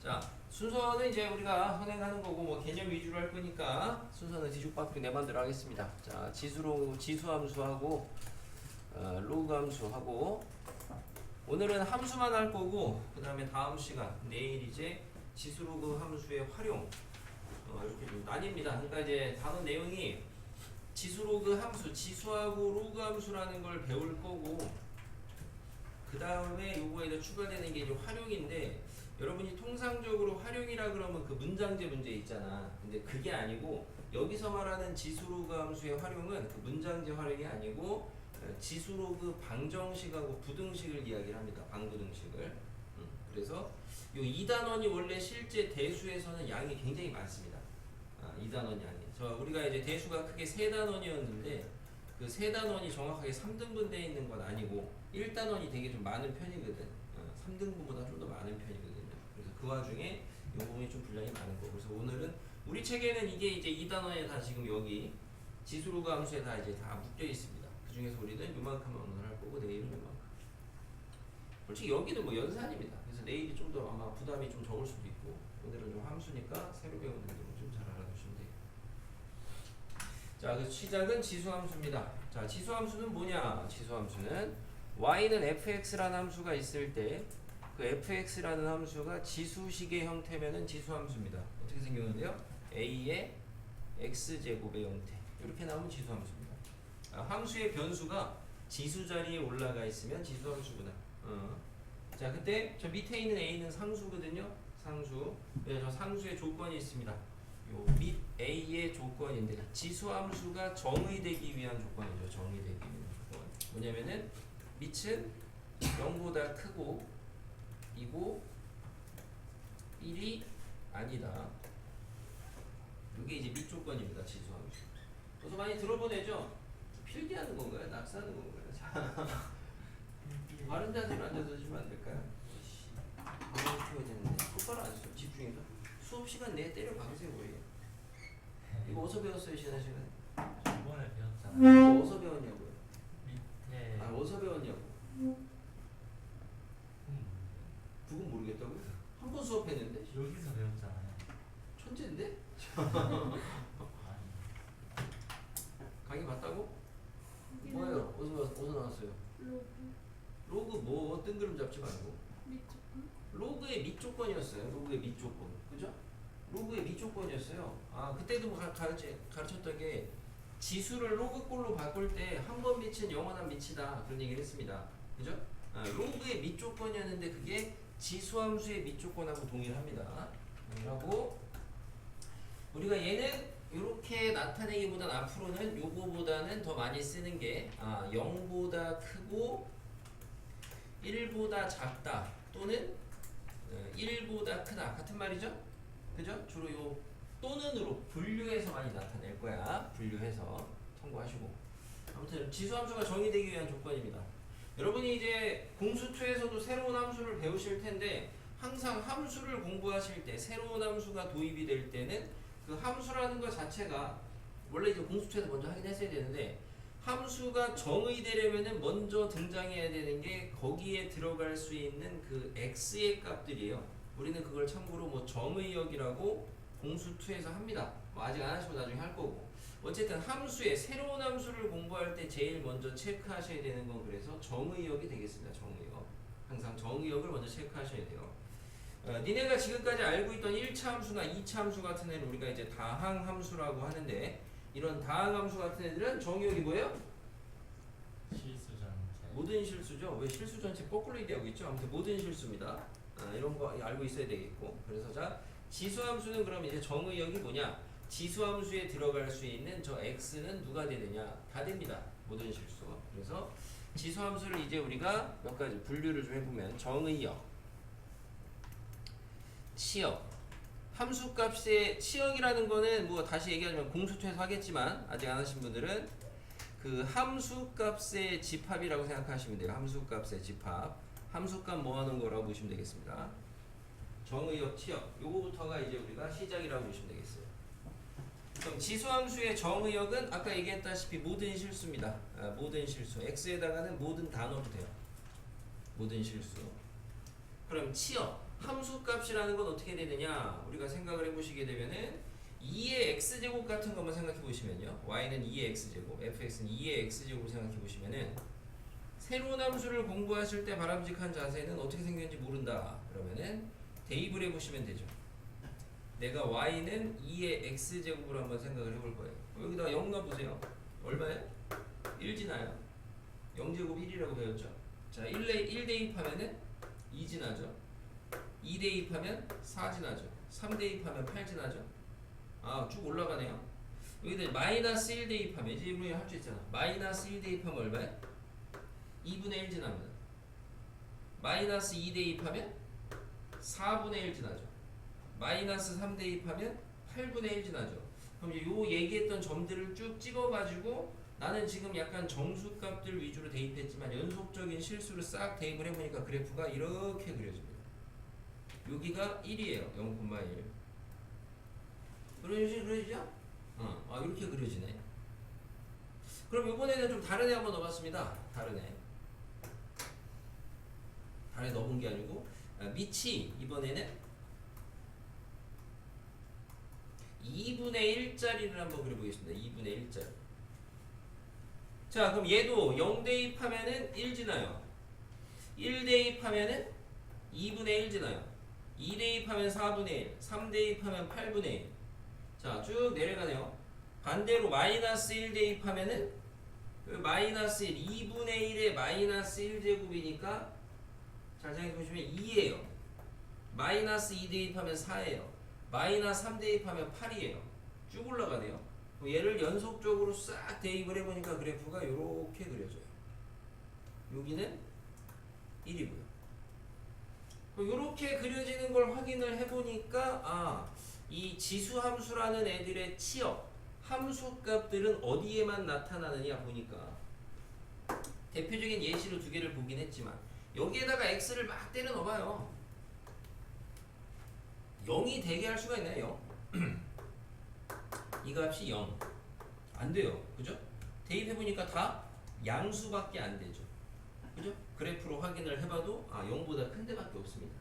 자, 순서는 이제 우리가 선행하는 거고 뭐 개념 위주로 할 거니까 순서는 뒤죽박죽 내 맘대로 하겠습니다. 자, 지수 함수하고 로그 함수하고 오늘은 함수만 할 거고 그 다음에 다음 시간 내일 이제 지수 로그 함수의 활용 이렇게 좀 나뉩니다. 그러니까 이제 다룬 내용이 지수 로그 함수, 지수하고 로그 함수라는 걸 배울 거고 그 다음에 요거에 추가되는 게 이제 활용인데 여러분이 통상적으로 활용이라 그러면 그 문장제 문제 있잖아. 근데 그게 아니고 여기서 말하는 지수 로그 함수의 활용은 그 문장제 활용이 아니고 지수 로그 방정식하고 부등식을 이야기를 합니다. 방부등식을. 그래서 요 2단원이 원래 실제 대수에서는 양이 굉장히 많습니다. 2단원 양이. 우리가 이제 대수가 크게 3단원이었는데 그 3단원이 정확하게 3등분 되어 있는 건 아니고 1단원이 되게 좀 많은 편이거든. 3등분보다 좀 더 많은 편이거든요. 그래서 그 와중에 이 부분이 좀 분량이 많은 거. 그래서 오늘은 우리 책에는 이게 이제 2단원에 다 지금 여기 지수 로그 함수에 다 이제 다 묶여 있습니다. 그 중에서 우리는 요만큼만 오늘 할 거고 내일은 요만큼. 솔직히 여기는 뭐 연산입니다. 그래서 내일이 좀 더 아마 부담이 좀 적을 수도 있고 오늘은 좀 함수니까 새로 배우는 분들은 좀 잘 알아두시면 돼요. 자, 그래서 시작은 지수함수입니다. 자, 지수함수는 뭐냐? 지수함수는 y는 fx라는 함수가 있을 때 그 fx라는 함수가 지수식의 형태면은 지수함수입니다. 어떻게 생겼는데요? a의 x제곱의 형태 이렇게 나오면 지수함수입니다. 함수의 변수가 지수 자리에 올라가 있으면 지수함수구나. 자, 그때 저 밑에 있는 a는 상수거든요. 상수. 저 상수의 조건이 있습니다. 요 밑 a의 조건인데 지수함수가 정의되기 위한 조건이죠. 정의되기 위한 조건. 뭐냐면은 밑은 0보다 크고 이고 1이 아니다. 이게 이제 밑 조건입니다. 지수함수. 그래서 많이 들어본 애죠. 필기하는 건가요? 낙서하는 건가요? 자, 바른 자세로 앉아서 주시면 안 될까요? 너무 키워지는데 똑바로 앉으세요. 집중해서 수업 시간 내에 때려 박으세요. 뭐예요? 이거 어디서 배웠어요? 지난 시간에? 이번에 배웠잖아요. 이거 어디서 배웠냐고요? 밑에 어디서 배웠냐고? 그건 모르겠다고요? 한 번 수업했는데? 여기서 배웠잖아요. 천재인데? 아니, 강의 봤다고? 뭐예요? 어디서 나왔어요? 로그 뭐 뜬구름 잡지 말고 로그의 밑 조건이었어요. 로그의 밑 조건. 그죠? 로그의 밑 조건이었어요. 그때도 뭐 가르쳤던 게 지수를 로그꼴로 바꿀 때 한 번 밑은 영원한 밑이다. 그런 얘기를 했습니다. 그죠? 로그의 밑 조건이었는데 그게 지수함수의 밑 조건하고 동일합니다. 동일하고 우리가 얘는 이렇게 나타내기보다는 앞으로는 요거보다는 더 많이 쓰는 게 0보다 크고 1보다 작다 또는 1보다 크다 같은 말이죠? 그죠? 주로 요 또는으로 분류해서 많이 나타낼 거야. 분류해서 참고하시고 아무튼 지수함수가 정의되기 위한 조건입니다. 여러분이 이제 공수2에서도 새로운 함수를 배우실 텐데 항상 함수를 공부하실 때 새로운 함수가 도입이 될 때는 그 함수라는 것 자체가 원래 이제 공수2에서 먼저 하긴 했어야 되는데 함수가 정의되려면은 먼저 등장해야 되는 게 거기에 들어갈 수 있는 그 x의 값들이에요. 우리는 그걸 참고로 뭐 정의역이라고 공수2에서 합니다. 뭐 아직 안 하시고 나중에 할 거고. 어쨌든 함수의 새로운 함수를 공부할 때 제일 먼저 체크하셔야 되는 건 그래서 정의역이 되겠습니다. 정의역. 항상 정의역을 먼저 체크하셔야 돼요. 니네가 지금까지 알고 있던 1차 함수나 2차 함수 같은 애는 우리가 이제 다항 함수라고 하는데 이런 다항 함수 같은 애들은 정의역이 뭐예요? 실수 전체. 모든 실수죠. 왜 실수 전체 거꾸로 얘기하고 있죠? 아무튼 모든 실수입니다. 이런 거 알고 있어야 되겠고. 그래서 자, 지수함수는 그럼 이제 정의역이 뭐냐? 지수함수에 들어갈 수 있는 저 x는 누가 되느냐? 다 됩니다. 모든 실수. 그래서 지수함수를 이제 우리가 몇 가지 분류를 좀 해보면 정의역, 치역, 함수값의 치역이라는 거는 뭐 다시 얘기하자면 공수2에서 하겠지만 아직 안 하신 분들은 그 함수값의 집합이라고 생각하시면 돼요. 함수값의 집합. 함수값 모아놓은 거라고 보시면 되겠습니다. 정의역, 치역 요거부터가 이제 우리가 시작이라고 보시면 되겠어요. 그럼 지수함수의 정의역은 아까 얘기했다시피 모든 실수입니다. 모든 실수. x에다가는 모든 단어도 돼요. 모든 실수. 그럼 치역. 함수값이라는 건 어떻게 되느냐? 우리가 생각을 해보시게 되면은 2의 x제곱 같은 것만 생각해 보시면요. y는 2의 x제곱, fx는 2의 x제곱을 생각해 보시면은 새로운 함수를 공부하실 때 바람직한 자세는 어떻게 생겼는지 모른다. 그러면은 대입을 해보시면 되죠. 내가 y는 2의 x제곱으로 한번 생각을 해볼 거예요. 여기다가 0 넣어보세요. 얼마예요? 1 지나요. 0제곱 1이라고 배웠죠. 자, 1 대입하면은 2 지나죠. 2 대입하면 4 지나죠. 3 대입하면 8 지나죠. 아, 쭉 올라가네요. 여기다 마이너스 1 대입하면 이제 우리 할 수 있잖아. 마이너스 1 대입하면 얼마야? 2분의 1 지납니다. 마이너스 2 대입하면 4분의 1 지나죠. 마이너스 3 대입하면 8분의 1 지나죠. 그럼 이제 요 얘기했던 점들을 쭉 찍어가지고 나는 지금 약간 정수값들 위주로 대입했지만 연속적인 실수를 싹 대입을 해보니까 그래프가 이렇게 그려집니다. 여기가 1이에요. 0,1. 그려지죠? 아, 이렇게 그려지네. 그럼 이번에는 좀 다른 애 한번 넣어봤습니다. 다른 애 넣어본 게 아니고 밑이 이번에는 2분의 1짜리를 한번 그려보겠습니다. 2분의 1짜리. 자, 그럼 얘도 0 대입하면은 1 지나요. 1 대입하면은 2분의 1 지나요. 2 대입하면 4분의 1, 3 대입하면 8분의 1. 자, 쭉 내려가네요. 반대로 마이너스 1 대입하면은 마이너스 1, 2분의 1에 마이너스 1제곱이니까 잘 생각해보시면 2예요. 마이너스 2 대입하면 4예요. 마이너스 3 대입하면 8이에요. 쭉 올라가네요. 얘를 연속적으로 싹 대입을 해보니까 그래프가 이렇게 그려져요. 여기는 1이고요. 이렇게 그려지는 걸 확인을 해보니까 이 지수함수라는 애들의 치역, 함수값들은 어디에만 나타나느냐 보니까 대표적인 예시로 두 개를 보긴 했지만 여기에다가 x를 막 때려 넣어봐요. 0이 되게 할 수가 있나요? 0? 이 값이 0. 안 돼요. 그죠? 대입해보니까 다 양수밖에 안 되죠. 그죠? 그래프로 확인을 해봐도 0보다 큰 데밖에 없습니다.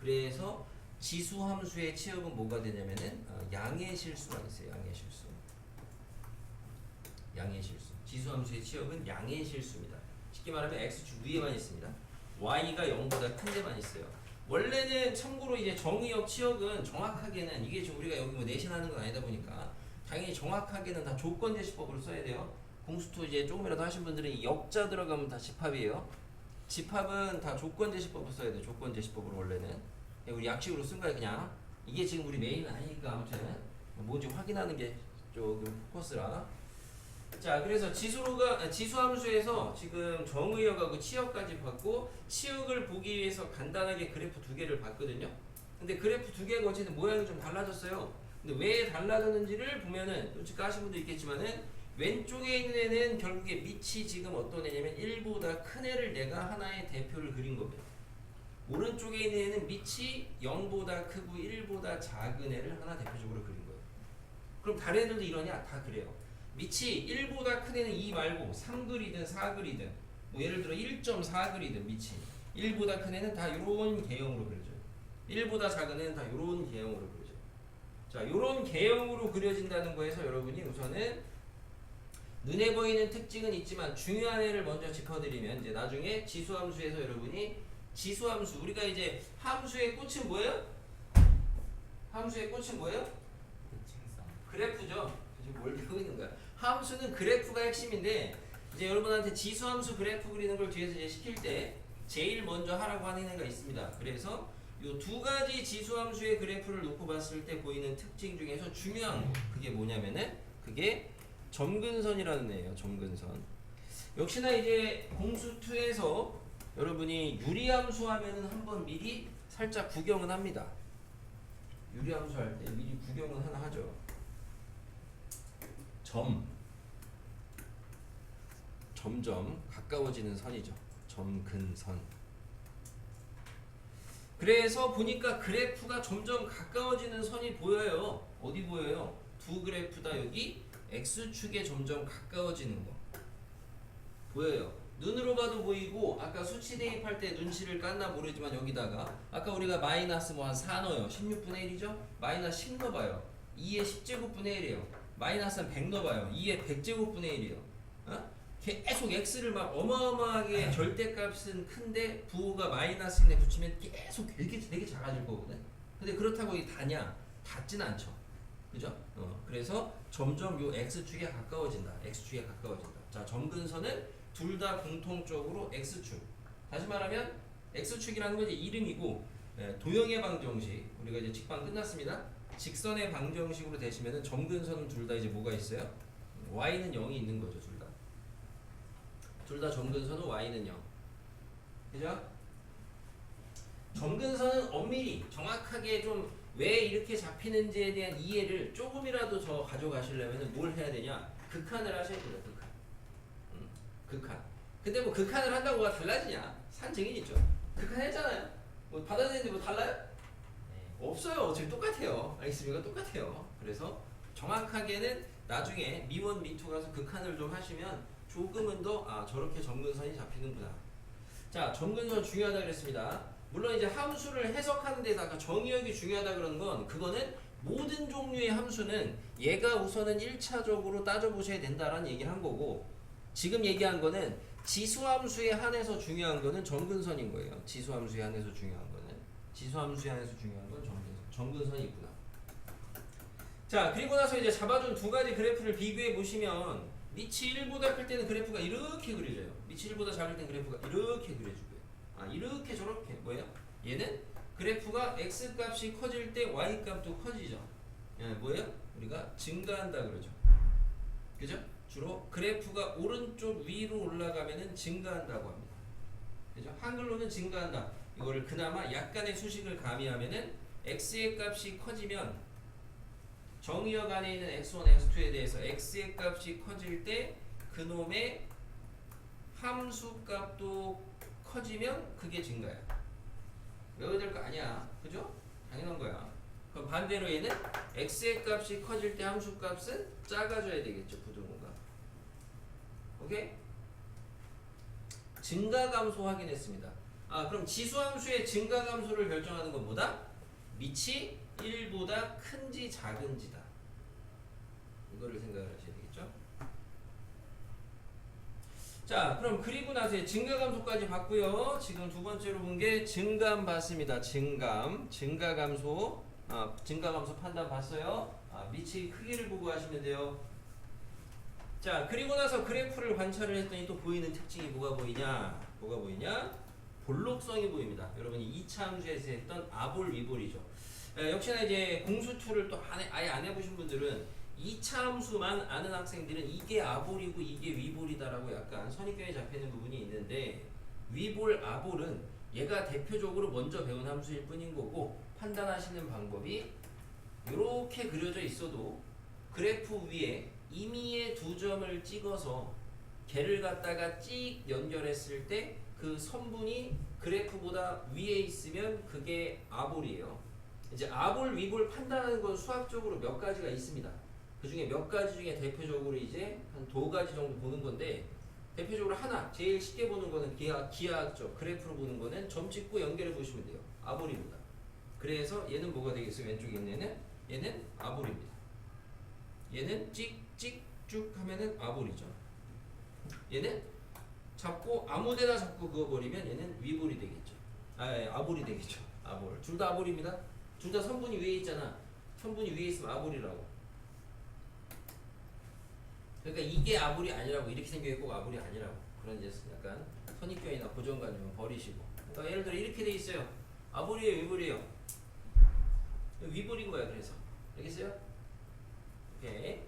그래서 지수함수의 치역은 뭐가 되냐면은 양의 실수가 있어요. 양의 실수. 지수함수의 치역은 양의 실수입니다. 쉽게 말하면 x축 위에만 있습니다. y가 0보다 큰 데만 있어요. 원래는 참고로 이제 정의역 치역은 정확하게는 이게 지금 우리가 여기 뭐 내신하는 건 아니다 보니까 당연히 정확하게는 다 조건제시법으로 써야 돼요. 공수토 이제 조금이라도 하신 분들은 이 역자 들어가면 다 집합이에요. 집합은 다 조건제시법으로 써야 돼요. 조건제시법으로 원래는. 우리 약식으로 쓴 거야 그냥. 이게 지금 우리 메인은 아니니까 아무튼 뭔지 확인하는 게 조금 포커스라. 자, 그래서 지수함수에서 지금 정의역하고 치역까지 봤고 치역을 보기 위해서 간단하게 그래프 두 개를 봤거든요. 근데 그래프 두 개가 어쨌든 모양이 좀 달라졌어요. 근데 왜 달라졌는지를 보면은 솔직히 아시는 분도 있겠지만은 왼쪽에 있는 애는 결국에 밑이 지금 어떤 애냐면 1보다 큰 애를 내가 하나의 대표를 그린 겁니다. 오른쪽에 있는 애는 밑이 0보다 크고 1보다 작은 애를 하나 대표적으로 그린 거예요. 그럼 다른 애들도 이러냐? 다 그래요. 밑이 1보다 큰 애는 2 말고 3 그리든 4 그리든 뭐 예를 들어 1.4 그리든 밑이 1보다 큰 애는 다 이런 개형으로 그려져요. 1보다 작은 애는 다 이런 개형으로 그려져요. 자, 이런 개형으로 그려진다는 거에서 여러분이 우선은 눈에 보이는 특징은 있지만 중요한 애를 먼저 짚어드리면 이제 나중에 지수함수에서 여러분이 지수함수 우리가 이제 함수의 꽃은 뭐예요? 함수의 꽃은 뭐예요? 특징성. 그래프죠. 지금 뭘 배우고 있는 거야? 함수는 그래프가 핵심인데 이제 여러분한테 지수함수 그래프 그리는 걸 뒤에서 이제 시킬 때 제일 먼저 하라고 하는 애가 있습니다. 그래서 요 두 가지 지수함수의 그래프를 놓고 봤을 때 보이는 특징 중에서 중요한 거 그게 뭐냐면은 그게 점근선이라는 애예요. 점근선. 역시나 이제 공수2에서 여러분이 유리함수 하면은 한번 미리 살짝 구경은 합니다. 유리함수 할 때 미리 구경은 하나 하죠. 점점 가까워지는 선이죠. 점근선. 그래서 보니까 그래프가 점점 가까워지는 선이 보여요. 어디 보여요? 두 그래프 다 여기 X축에 점점 가까워지는 거 보여요. 눈으로 봐도 보이고 아까 수치 대입할 때 눈치를 깠나 모르지만 여기다가 아까 우리가 마이너스 뭐 한 4 넣어요. 16분의 1이죠? 마이너스 10 넣어봐요. 2의 10제곱분의 1이에요. 마이너스 한 100 넣어봐요. 2의 100제곱분의 1이에요. 어? 계속 x를 막 어마어마하게 절대값은 큰데 부호가 마이너스인데 붙이면 계속 되게 작아질 거거든. 근데 그렇다고 이게 다냐? 닿진 않죠. 그죠? 그래서 점점 요 x축에 가까워진다. x축에 가까워진다. 자, 점근선은 둘 다 공통적으로 x축. 다시 말하면 x축이라는 건 이제 이름이고, 도형의 방정식 우리가 이제 직방 끝났습니다. 직선의 방정식으로 되시면은 점근선은 둘 다 이제 뭐가 있어요? y는 0이 있는 거죠, 둘 다. 둘 다 점근선은 y는 0. 그죠? 점근선은 엄밀히 정확하게 좀 왜 이렇게 잡히는지에 대한 이해를 조금이라도 더 가져가시려면 뭘 해야 되냐? 극한을 하셔야 돼요. 극한. 극한. 근데 뭐 극한을 한다고 뭐가 달라지냐? 산 증인 있죠. 극한했잖아요. 뭐 받아내는데 뭐 달라요? 네. 없어요. 어차피 똑같아요. 알겠습니까? 똑같아요. 그래서 정확하게는 나중에 미1, 미2 가서 극한을 좀 하시면 조금은 더 저렇게 점근선이 잡히는구나. 자, 점근선 중요하다 그랬습니다. 물론 이제 함수를 해석하는 데서 아까 정의역이 중요하다 그런 건 그거는 모든 종류의 함수는 얘가 우선은 1차적으로 따져보셔야 된다라는 얘기를 한 거고, 지금 얘기한 거는 지수함수에 한해서 중요한 거는 점근선인 거예요. 지수함수에 한해서 중요한 거는 점근선이 있구나. 자, 그리고 나서 이제 잡아준 두 가지 그래프를 비교해 보시면 밑이 1보다 클 때는 그래프가 이렇게 그려져요. 밑이 1보다 작을 때는 그래프가 이렇게 그려지고요. 이렇게 저렇게 뭐예요? 얘는 그래프가 x값이 커질 때 y값도 커지죠. 뭐예요? 우리가 증가한다 그러죠. 그죠? 주로 그래프가 오른쪽 위로 올라가면은 증가한다고 합니다. 그죠? 한글로는 증가한다. 이거를 그나마 약간의 수식을 가미하면은 x의 값이 커지면 정의역 안에 있는 x1, x2에 대해서 x의 값이 커질 때 그놈의 함수 값도 커지면 그게 증가야. 외워야 될 거 아니야. 그죠? 당연한 거야. 그럼 반대로 얘는 x의 값이 커질 때 함수 값은 작아져야 되겠죠. 부등호가. 오케이? 증가 감소 확인했습니다. 그럼 지수함수의 증가 감소를 결정하는 건 뭐다? 밑이 1보다 큰지 작은지다. 이거를 생각을 하셔야 되겠죠? 자, 그럼 그리고 나서 증가 감소까지 봤고요. 지금 두 번째로 본 게 증감 봤습니다. 증가 감소 판단 봤어요. 밑의 크기를 보고 하시면 돼요. 자, 그리고 나서 그래프를 관찰을 했더니 또 보이는 특징이 뭐가 보이냐? 볼록성이 보입니다. 여러분이 2차 함수에서 했던 아볼, 위볼이죠. 역시나 이제 공수2를 또 아예 안 해보신 분들은 2차 함수만 아는 학생들은 이게 아볼이고 이게 위볼이다라고 약간 선입견이 잡히는 부분이 있는데, 위볼, 아볼은 얘가 대표적으로 먼저 배운 함수일 뿐인 거고, 판단하시는 방법이 이렇게 그려져 있어도 그래프 위에 임의의 두 점을 찍어서 걔를 갖다가 찍 연결했을 때 그 선분이 그래프보다 위에 있으면 그게 아볼이에요. 이제 아볼, 위볼 판단하는 건 수학적으로 몇 가지가 있습니다. 그 중에 몇 가지 중에 대표적으로 이제 한 두 가지 정도 보는 건데, 대표적으로 하나 제일 쉽게 보는 거는 기하학적 그래프로 보는 거는 점 찍고 연결해 보시면 돼요. 아볼입니다. 그래서 얘는 뭐가 되겠어요? 왼쪽에 있는 얘는 아볼입니다. 얘는 찍쭉 하면은 아볼이죠. 얘는 잡고 아무데나 잡고 그어버리면 얘는 위볼이 되겠죠. 아볼이 되겠죠. 아볼. 둘 다 아볼입니다. 둘 다 선분이 위에 있잖아. 선분이 위에 있으면 아볼이라고. 그러니까 이게 아볼이 아니라고, 이렇게 생겨있고 꼭 아볼이 아니라고. 그런 이제 약간 선입견이나 고정관념은 버리시고. 그러니까 예를 들어 이렇게 돼 있어요. 아볼이에요, 위볼이에요? 위볼인 거야. 그래서 알겠어요? 오케이.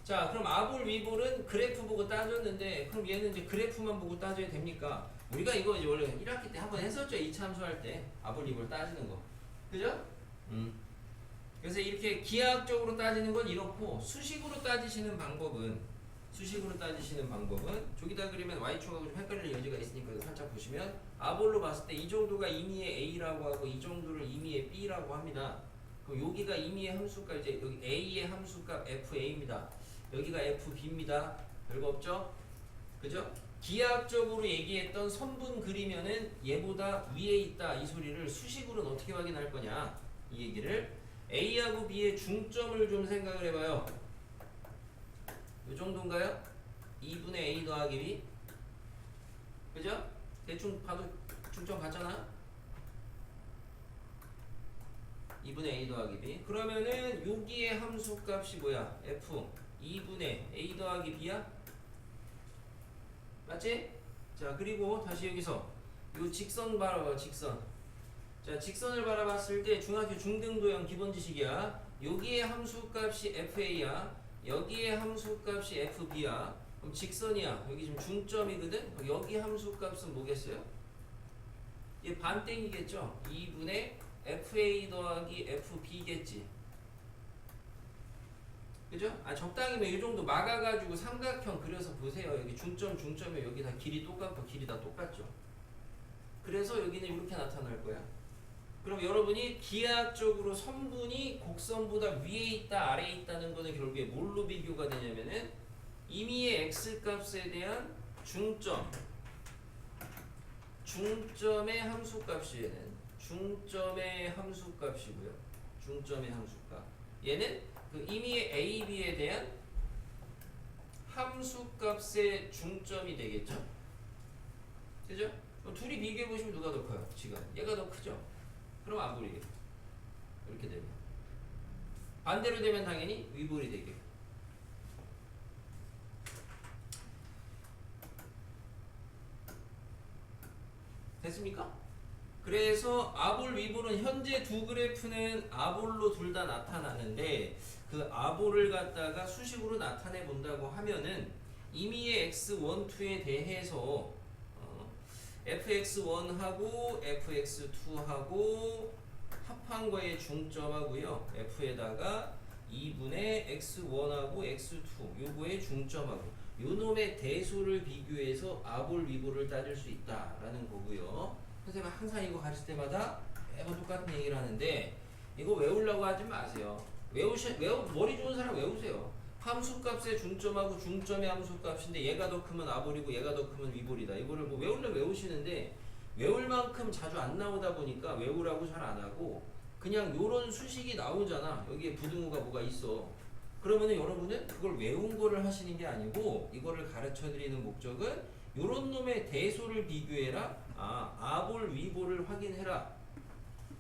자, 그럼 아볼, 위볼은 그래프 보고 따졌는데, 그럼 얘는 이제 그래프만 보고 따져야 됩니까? 우리가 이거 이제 원래 1학기 때 한번 했었죠. 2차 함수할 때 아볼, 위볼 따지는 거. 그죠? 그래서 이렇게 기하학적으로 따지는 건 이렇고, 수식으로 따지시는 방법은 저기다 그리면 y축하고 좀 헷갈릴 여지가 있으니까 살짝 보시면, 아볼로 봤을 때 이 정도가 임의의 a라고 하고 이 정도를 임의의 b라고 합니다. 그럼 여기가 임의의 함수값, 이제 여기 a의 함수값 fa입니다. 여기가 fb입니다. 별거 없죠? 그죠? 기하학적으로 얘기했던 선분 그리면은 얘보다 위에 있다 이 소리를 수식으로는 어떻게 확인할 거냐 이 얘기를 A하고 B의 중점을 좀 생각을 해봐요. 이 정도인가요? 2분의 A 더하기 B 그죠? 대충 봐도 중점 같잖아. 2분의 A 더하기 B 그러면은 여기의 함수값이 뭐야? F 2분의 A 더하기 B야? 맞지? 자 그리고 다시 여기서 요 직선 바라봐 직선. 자 직선을 바라봤을 때 중학교 중등도형 기본 지식이야. 여기의 함수값이 FA야. 여기의 함수값이 FB야. 그럼 직선이야. 여기 지금 중점이거든. 그럼 여기 함수값은 뭐겠어요? 얘 반땡이겠죠. 2분의 FA 더하기 FB겠지. 그죠? 적당히 이 정도 막아가지고 삼각형 그려서 보세요. 여기 중점에 여기 다 길이 똑같고 길이 다 똑같죠. 그래서 여기는 이렇게 나타날 거야. 그럼 여러분이 기하학적으로 선분이 곡선보다 위에 있다 아래에 있다는 거는 결국에 뭘로 비교가 되냐면은 임의의 x값에 대한 중점의 함수값이 중점의 함수값이고요. 중점의 함수값. 얘는 그 임의의 a, b에 대한 함수값의 중점이 되겠죠. 그죠? 둘이 비교해 보시면 누가 더 커요? 지금 얘가 더 크죠. 그럼 앞볼이 이렇게 되면 반대로 되면 당연히 위볼이 되게. 됐습니까? 그래서 아볼 위볼은 현재 두 그래프는 아볼로 둘 다 나타나는데 그 아볼을 갖다가 수식으로 나타내 본다고 하면은 임의의 x1, 2에 대해서 fx1하고 fx2하고 합한 거의 중점하고요. f에다가 2분의 x1하고 x2 요거의 중점하고 요놈의 대소를 비교해서 아볼 위볼을 따질 수 있다라는 거고요. 선생님은 항상 이거 가르칠 때마다 매번 똑같은 얘기를 하는데 이거 외우려고 하지 마세요. 머리 좋은 사람 외우세요. 함수값의 중점하고 중점의 함수값인데 얘가 더 크면 아볼이고 얘가 더 크면 위볼이다. 이거를 뭐 외우려면 외우시는데 외울 만큼 자주 안 나오다 보니까 외우라고 잘 안 하고 그냥 요런 수식이 나오잖아. 여기에 부등호가 뭐가 있어. 그러면은 여러분은 그걸 외운 거를 하시는 게 아니고 이거를 가르쳐 드리는 목적은 요런 놈의 대소를 비교해라. 아볼 위볼을 확인해라.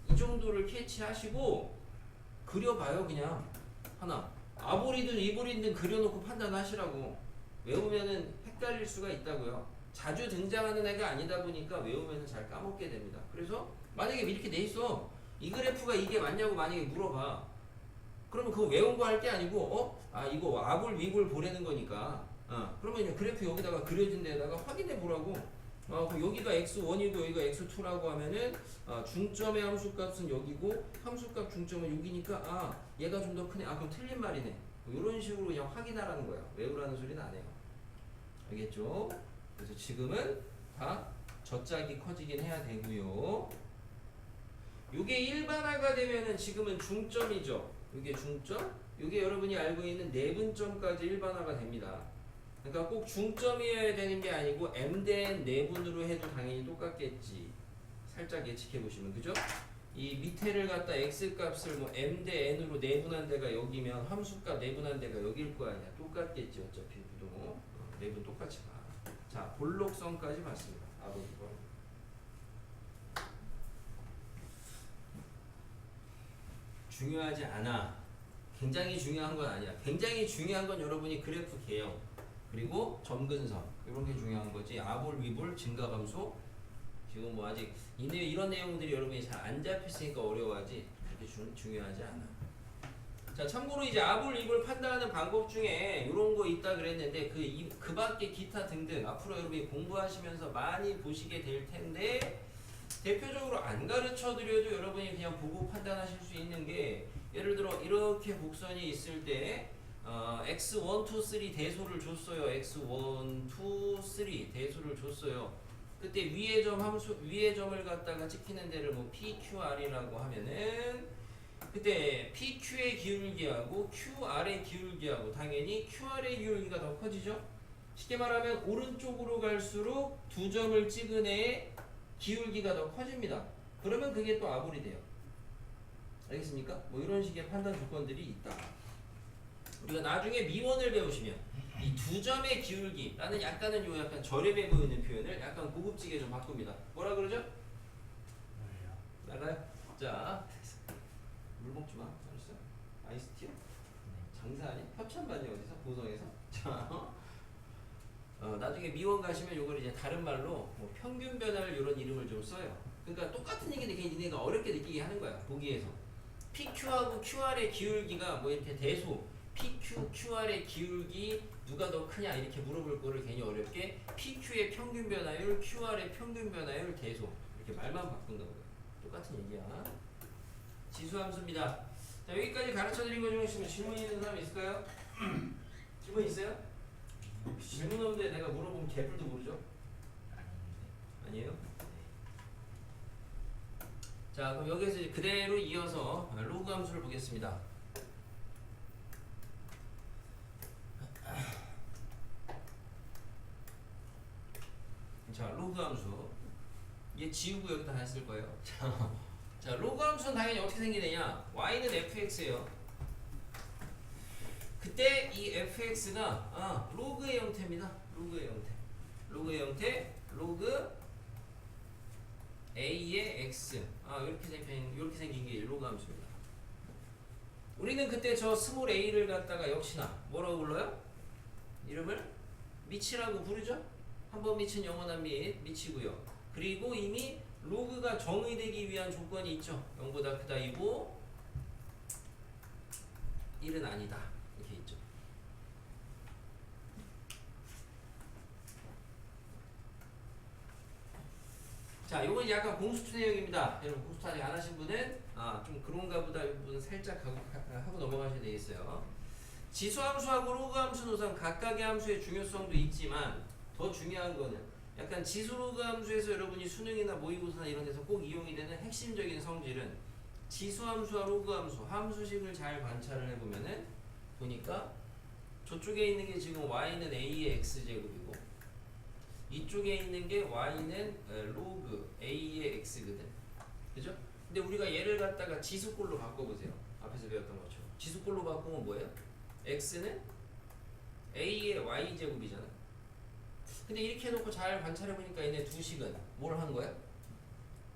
이 정도를 캐치하시고 그려봐요. 그냥 하나 아볼이든 위볼이든 그려놓고 판단하시라고. 외우면은 헷갈릴 수가 있다고요. 자주 등장하는 애가 아니다 보니까 외우면은 잘 까먹게 됩니다. 그래서 만약에 이렇게 돼 있어. 이 그래프가 이게 맞냐고 만약에 물어봐. 그러면 그거 외운 거 할 게 아니고 이거 아볼 위볼 보라는 거니까 그러면 그래프 여기다가 그려진 데다가 확인해 보라고. 그럼 여기가 x1이고 여기가 x2라고 하면은 중점의 함수값은 여기고 함수값 중점은 여기니까 얘가 좀 더 크네. 그럼 틀린 말이네. 이런 식으로 그냥 확인하라는 거야. 외우라는 소리는 안 해요. 알겠죠? 그래서 지금은 다 젖짝이 커지긴 해야 되고요. 요게 일반화가 되면은 지금은 중점이죠. 요게 중점. 요게 여러분이 알고 있는 내분점까지 일반화가 됩니다. 그러니까 꼭 중점이어야 되는 게 아니고 m 대 내분으로 해도 당연히 똑같겠지. 살짝 예측해 보시면 그죠? 이 밑에를 갖다 x 값을 뭐 m 대 n으로 내분한 데가 여기면 함수값 내분한 데가 여기일 거 아니야. 똑같겠지 어차피 부동호. 내분 똑같이 봐. 자 볼록성까지 봤습니다. 아버지거. 중요하지 않아. 굉장히 중요한 건 아니야. 굉장히 중요한 건 여러분이 그래프 개형 그리고 점근선 이런 게 중요한 거지. 아볼 위볼 증가감소 지금 뭐 아직 이런 내용들이 여러분이 잘 안 잡혔으니까 어려워하지 그렇게 중요하지 않아. 자 참고로 이제 아볼 위볼 판단하는 방법 중에 이런 거 있다 그랬는데 그 밖에 기타 등등 앞으로 여러분이 공부하시면서 많이 보시게 될 텐데 대표적으로 안 가르쳐 드려도 여러분이 그냥 보고 판단하실 수 있는 게 예를 들어 이렇게 곡선이 있을 때 x1, 2, 3 대소를 줬어요. x1, 2, 3 대소를 줬어요. 그때 위의 점을 갖다가 찍히는 데를 뭐 PQR이라고 하면은 그때 PQ의 기울기하고 QR의 기울기하고 당연히 QR의 기울기가 더 커지죠. 쉽게 말하면 오른쪽으로 갈수록 두 점을 찍은 애의 기울기가 더 커집니다. 그러면 그게 또 아볼이 돼요. 알겠습니까? 뭐 이런 식의 판단 조건들이 있다. 우리가 나중에 미원을 배우시면 이 두 점의 기울기 라는 약간은 요 약간 저렴해 보이는 표현을 약간 고급지게 좀 바꿉니다. 뭐라 그러죠? 뭐예요? 나가요? 자, 물 먹지 마. 알았어요? 아이스티요? 네. 장사하니? 협찬받니 어디서? 보성에서? 자, 나중에 미원 가시면 요걸 이제 다른 말로 뭐 평균 변화를 이런 이름을 좀 써요. 그러니까 똑같은 얘기인데 그냥 니네가 어렵게 느끼게 하는 거야. 보기에서. PQ하고 QR의 기울기가 뭐 이렇게 대소 PQ, QR의 기울기 누가 더 크냐 이렇게 물어볼 거를 괜히 어렵게 PQ의 평균 변화율, QR의 평균 변화율 대소 이렇게 말만 바꾼다고요. 똑같은 얘기야. 지수함수입니다. 자, 여기까지 가르쳐 드린 것 중에 있으면 질문 있는 사람 있을까요? 질문 있어요? 질문 없는데 내가 물어보면 개뿔도 모르죠? 아닌데. 아니에요? 네. 자, 그럼 여기서 이제 그대로 이어서 로그 함수를 보겠습니다. 자, 로그 함수. 얘 지우고 여기다 다 쓸 거예요. 자, 로그 함수는 당연히 어떻게 생기느냐? y는 fx예요. 그때 이 fx가 로그의 형태입니다. 로그의 형태. 로그의 형태. 로그 a의 x. 이렇게 생긴 게 로그 함수입니다. 우리는 그때 저 스몰 a를 갖다가 역시나 뭐라고 불러요? 이름을 미치라고 부르죠? 한번 미친 영원한 미치고요. 그리고 이미 로그가 정의되기 위한 조건이 있죠. 0보다 크다 2고 1은 아니다. 이렇게 있죠. 자, 요건 약간 공수투 내용입니다. 여러분 공수투 아직 안 하신 분은 좀 그런가 보다 이 부분 살짝 하고 넘어가셔야 되겠어요. 지수함수하고 로그함수는 우선 각각의 함수의 중요성도 있지만 더 중요한 거는 약간 지수 로그 함수에서 여러분이 수능이나 모의고사나 이런 데서 꼭 이용이 되는 핵심적인 성질은 지수함수와 로그함수, 함수식을 잘 관찰을 해보면은 보니까 저쪽에 있는 게 지금 y는 a의 x제곱이고 이쪽에 있는 게 y는 로그 a의 x거든. 그죠? 근데 우리가 얘를 갖다가 지수꼴로 바꿔보세요. 앞에서 배웠던 것처럼. 지수꼴로 바꾸면 뭐예요? x는 a의 y제곱이잖아. 근데 이렇게 해놓고 잘 관찰해보니까 얘네 두 식은 뭘 한 거야?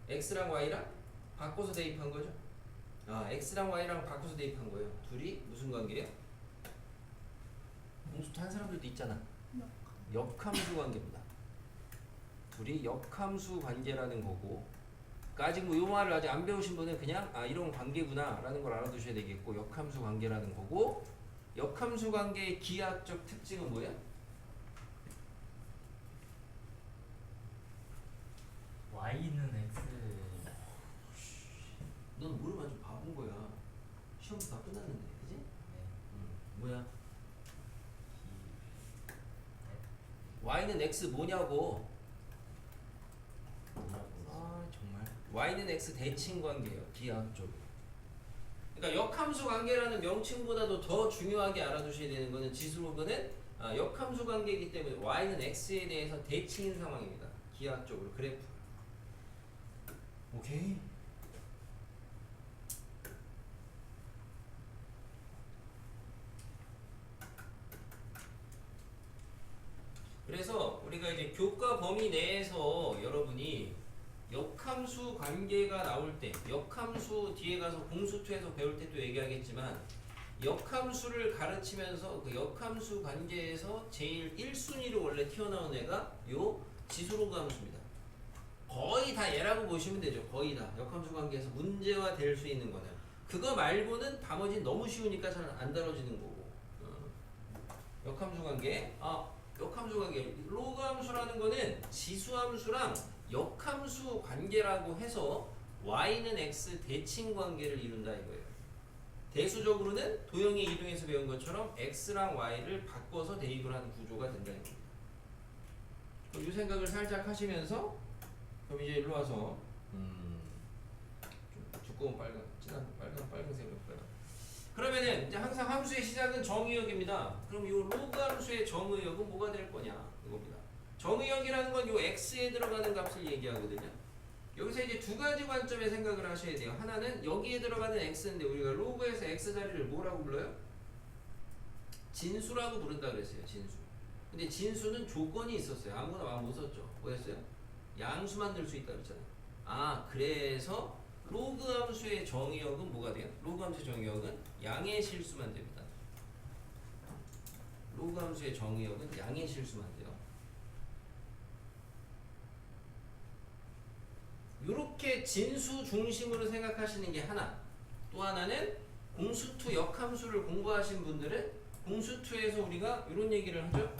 x랑 y랑 바꿔서 대입한 거죠? x랑 y랑 바꿔서 대입한 거예요. 둘이 무슨 관계예요? 공수투 한 사람들도 있잖아. 역함수 관계입니다. 둘이 역함수 관계라는 거고, 그러니까 아직 뭐 요 말을 아직 안 배우신 분은 그냥 이런 관계구나 라는 걸 알아두셔야 되겠고, 역함수 관계라는 거고, 역함수 관계의 기하학적 특징은 뭐야? y는 x. 넌 모르면 좀 바본 거야. 시험도 다 끝났는데, 그지? 네. 뭐야? y는 x 뭐냐고. 정말. y는 x 대칭 관계예요. 기하학적. 그러니까 역함수 관계라는 명칭보다도 더 중요하게 알아두셔야 되는 거는 지수로그는 역함수 관계이기 때문에 y는 x에 대해서 대칭인 상황입니다. 기하학적으로 그래프. 오케이. 그래서 우리가 이제 교과 범위 내에서 여러분이 역함수 관계가 나올 때, 역함수 뒤에 가서 공수투에서 배울 때 또 얘기하겠지만, 역함수를 가르치면서 그 역함수 관계에서 제일 1순위로 원래 튀어나온 애가 요 지수로그 함수입니다. 거의 다 얘라고 보시면 되죠. 거의 다 역함수 관계에서 문제가 될 수 있는 거는. 그거 말고는 나머지는 너무 쉬우니까 잘 안 다뤄지는 거고. 역함수 관계. 역함수 관계. 로그 함수라는 거는 지수함수랑 역함수 관계라고 해서 y는 x 대칭 관계를 이룬다 이거예요. 대수적으로는 도형의 이동에서 배운 것처럼 x랑 y를 바꿔서 대입을 하는 구조가 된다 이겁니다. 그럼 이 생각을 살짝 하시면서 그럼 이제 일로 와서 좀 두꺼운 진한 빨간색으로 볼까요? 그러면은 이제 항상 함수의 시작은 정의역입니다. 그럼 이 로그 함수의 정의역은 뭐가 될 거냐 이겁니다. 정의역이라는 건 이 x에 들어가는 값을 얘기하거든요. 여기서 이제 두 가지 관점의 생각을 하셔야 돼요. 하나는 여기에 들어가는 x인데 우리가 로그에서 x 자리를 뭐라고 불러요? 진수라고 부른다 그랬어요. 진수. 근데 진수는 조건이 있었어요. 아무거나 막 못 썼죠. 뭐였어요? 양수만 들 수 있다 그랬잖아요. 아 그래서 로그 함수의 정의역은 뭐가 돼요? 로그 함수의 정의역은 양의 실수만 됩니다. 로그 함수의 정의역은 양의 실수만 돼요. 이렇게 진수 중심으로 생각하시는 게 하나. 또 하나는 공수2 역함수를 공부하신 분들은 공수2에서 우리가 이런 얘기를 하죠.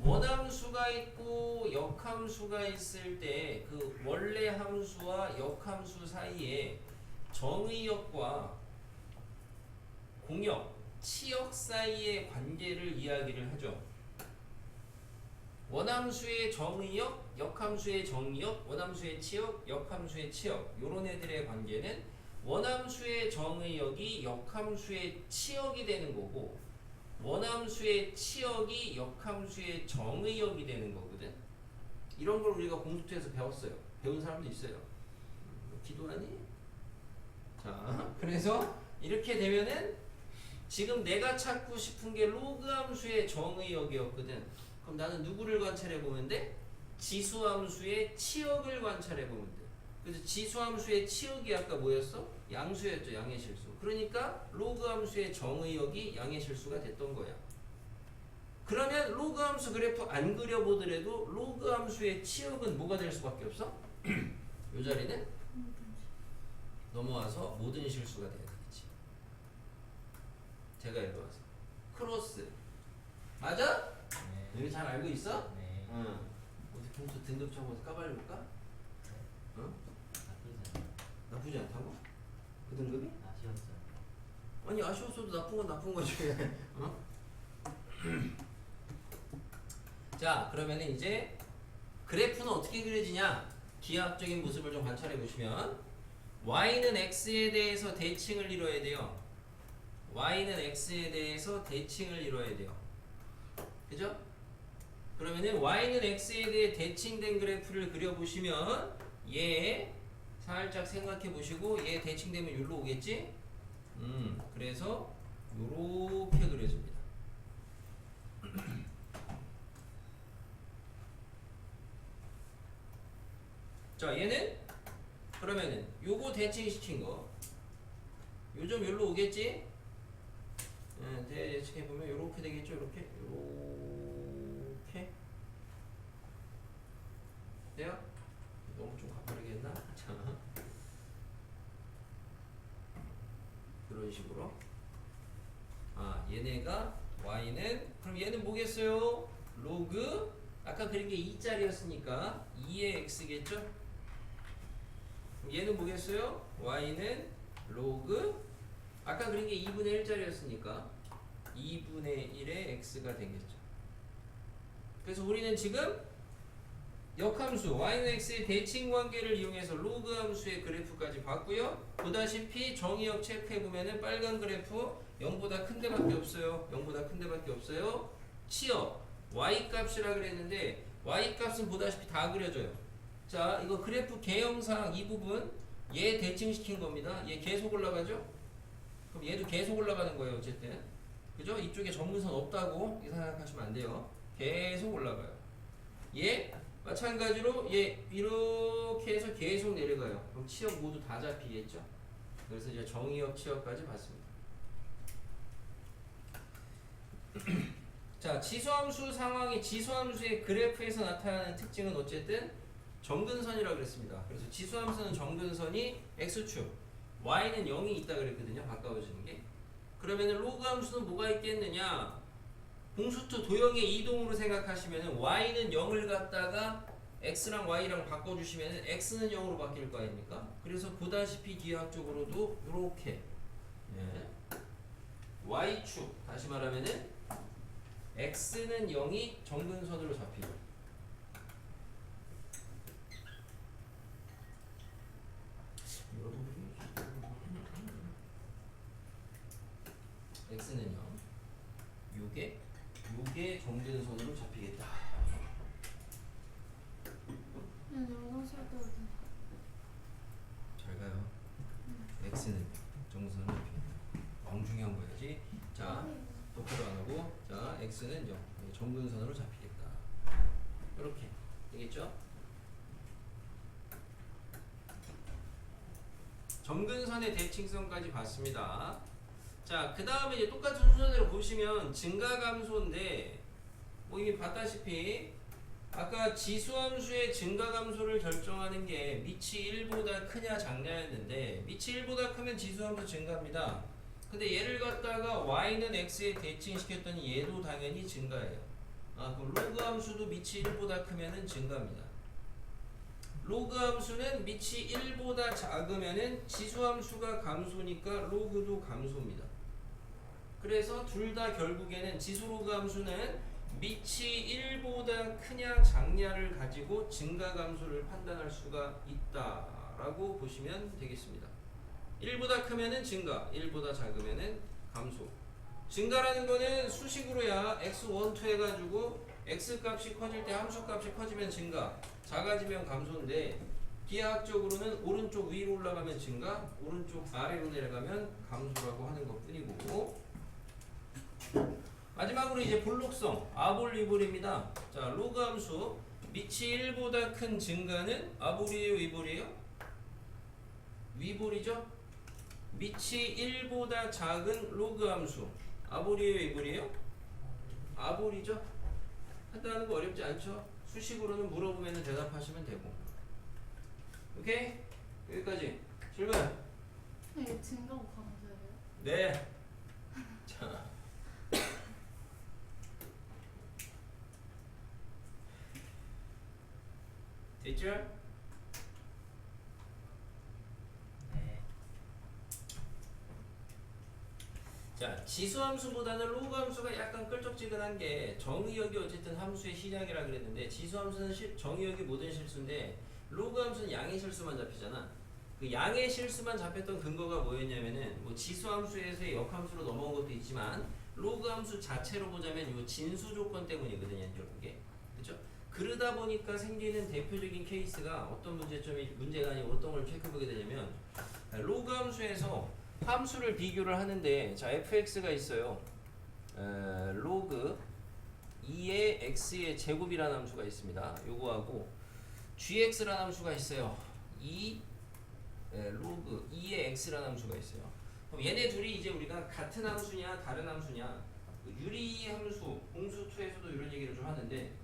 원함수가 있고 역함수가 있을 때 그 원래 함수와 역함수 사이에 정의역과 공역, 치역 사이의 관계를 이야기를 하죠. 원함수의 정의역, 역함수의 정의역, 원함수의 치역, 역함수의 치역 요런 애들의 관계는 원함수의 정의역이 역함수의 치역이 되는 거고 원함수의 치역이 역함수의 정의역이 되는 거거든. 이런 걸 우리가 공수투에서 배웠어요. 배운 사람도 있어요. 기도하니? 자, 그래서 이렇게 되면은 지금 내가 찾고 싶은 게 로그 함수의 정의역이었거든. 그럼 나는 누구를 관찰해 보면 돼? 지수함수의 치역을 관찰해 보면 돼. 그래서 지수함수의 치역이 아까 뭐였어? 양수였죠. 양의 실수. 그러니까 로그 함수의 정의역이 양의 실수가 됐던 거야. 그러면 로그 함수 그래프 안 그려보더라도 로그 함수의 치역은 뭐가 될 수밖에 없어? 이 자리는 넘어와서 모든 실수가 돼야 되겠지. 제가 일로 와서 크로스 맞아? 네. 여기 잘 알고 있어? 네. 응. 어디 봉투 등급 적어서 까발려볼까? 응? 나쁘지 않아요. 나쁘지 않다고? 그 등급이? 아쉬웠어요. 아니 아쉬웠어도 나쁜 건 나쁜 거지. 어? 자 그러면은 이제 그래프는 어떻게 그려지냐? 기하학적인 모습을 좀 관찰해 보시면 y는 x에 대해서 대칭을 이뤄야 돼요. y는 x에 대해서 대칭을 이뤄야 돼요. 그죠? 그러면은 y는 x에 대해 대칭된 그래프를 그려보시면 얘 살짝 생각해 보시고 얘 대칭되면 여기로 오겠지? 그래서 요렇게 그려집니다. 자 얘는 그러면은 요거 대칭시킨 거 요점 여기로 오겠지? 대칭해 보면 요렇게 되겠죠? 요렇게 요렇게 돼요? 너무 좀 가파르게 했나? 자 이런 식으로 아 얘네가 y는 그럼 얘는 뭐겠어요? 로그 아까 그린 게 2짜리였으니까 2의 x겠죠? 그럼 얘는 뭐겠어요? y는 로그 아까 그린 게 2분의 1짜리였으니까 2분의 1의 x가 되겠죠. 그래서 우리는 지금 역함수 y는 x의 대칭 관계를 이용해서 로그 함수의 그래프까지 봤고요. 보다시피 정의역 체크해보면은 빨간 그래프 0보다 큰 데밖에 없어요. 0보다 큰 데밖에 없어요. 치역 y 값이라 그랬는데 y 값은 보다시피 다 그려져요. 자 이거 그래프 개형상 이 부분 얘 대칭시킨 겁니다. 얘 계속 올라가죠? 그럼 얘도 계속 올라가는 거예요. 어쨌든 그죠? 이쪽에 정근선 없다고 생각하시면 안 돼요. 계속 올라가요. 얘 마찬가지로 얘 이렇게 해서 계속 내려가요. 그럼 치역 모두 다 잡히겠죠? 그래서 이제 정의역 치역까지 봤습니다. 자, 지수함수 상황이 지수함수의 그래프에서 나타나는 특징은 어쨌든 정근선이라고 그랬습니다. 그래서 지수함수는 정근선이 x축, y는 0이 있다 그랬거든요. 가까워지는 게. 그러면은 로그 함수는 뭐가 있겠느냐? 공수투 도형의 이동으로 생각하시면은 y는 0을 갖다가 x랑 y랑 바꿔주시면은 x는 0으로 바뀔 거 아닙니까? 그래서 보다시피 기하학적으로도 이렇게 y축 다시 말하면은 x는 0이 정근선으로 잡히죠. 여러분들이 요게 정근선으로 잡히겠다. 잘 가요. x는 정근선으로 잡히겠다. 너무 중요한 거야지. 자, 도표도 안 하고, 자, x는 정근선으로 잡히겠다. 이렇게 되겠죠? 정근선의 대칭성까지 봤습니다. 자, 그 다음에 이제 똑같은 순서대로 보시면 증가감소인데, 뭐 이미 봤다시피, 아까 지수함수의 증가감소를 결정하는 게 밑이 1보다 크냐 작냐였는데, 밑이 1보다 크면 지수함수 증가입니다. 근데 얘를 갖다가 y는 x에 대칭시켰더니 얘도 당연히 증가예요. 그럼 로그 함수도 밑이 1보다 크면은 증가입니다. 로그 함수는 밑이 1보다 작으면은 지수함수가 감소니까 로그도 감소입니다. 그래서 둘 다 결국에는 지수로그 함수는 밑이 1보다 크냐 작냐를 가지고 증가 감소를 판단할 수가 있다라고 보시면 되겠습니다. 1보다 크면은 증가, 1보다 작으면은 감소. 증가라는 거는 수식으로야 x1, 2 해가지고 x 값이 커질 때 함수 값이 커지면 증가, 작아지면 감소인데 기하학적으로는 오른쪽 위로 올라가면 증가, 오른쪽 아래로 내려가면 감소라고 하는 것 뿐이고, 마지막으로 이제 볼록성 아볼위볼입니다. 자, 로그 함수 밑이 1보다 큰 증가는 아볼이에요, 위볼이에요? 위볼이죠? 밑이 1보다 작은 로그 함수 아볼이에요, 위볼이에요? 아볼이죠? 판단하는 거 어렵지 않죠? 수식으로는 물어보면 대답하시면 되고. 오케이? 여기까지. 질문. 이게 증가고 감소예요? 네. 자. 됐죠? 네. 자, 지수함수보다는 로그함수가 약간 끌적지근한 게 정의역이 어쨌든 함수의 시작이라 그랬는데 지수함수는 정의역이 모든 실수인데 로그함수는 양의 실수만 잡히잖아. 그 양의 실수만 잡혔던 근거가 뭐였냐면은 뭐 지수함수에서의 역함수로 넘어온 것도 있지만 로그함수 자체로 보자면 요 진수 조건 때문이거든요, 결국에. 그렇죠? 그러다 보니까 생기는 대표적인 케이스가 어떤 문제가 아니고 어떤 걸 체크해보게 되냐면 로그 함수에서 함수를 비교를 하는데 자 fx가 있어요. 로그 2의 x의 제곱이라는 함수가 있습니다. 요거하고 gx라는 함수가 있어요. 로그 2의 x라는 함수가 있어요. 그럼 얘네 둘이 이제 우리가 같은 함수냐 다른 함수냐 유리 함수 공수2에서도 이런 얘기를 좀 하는데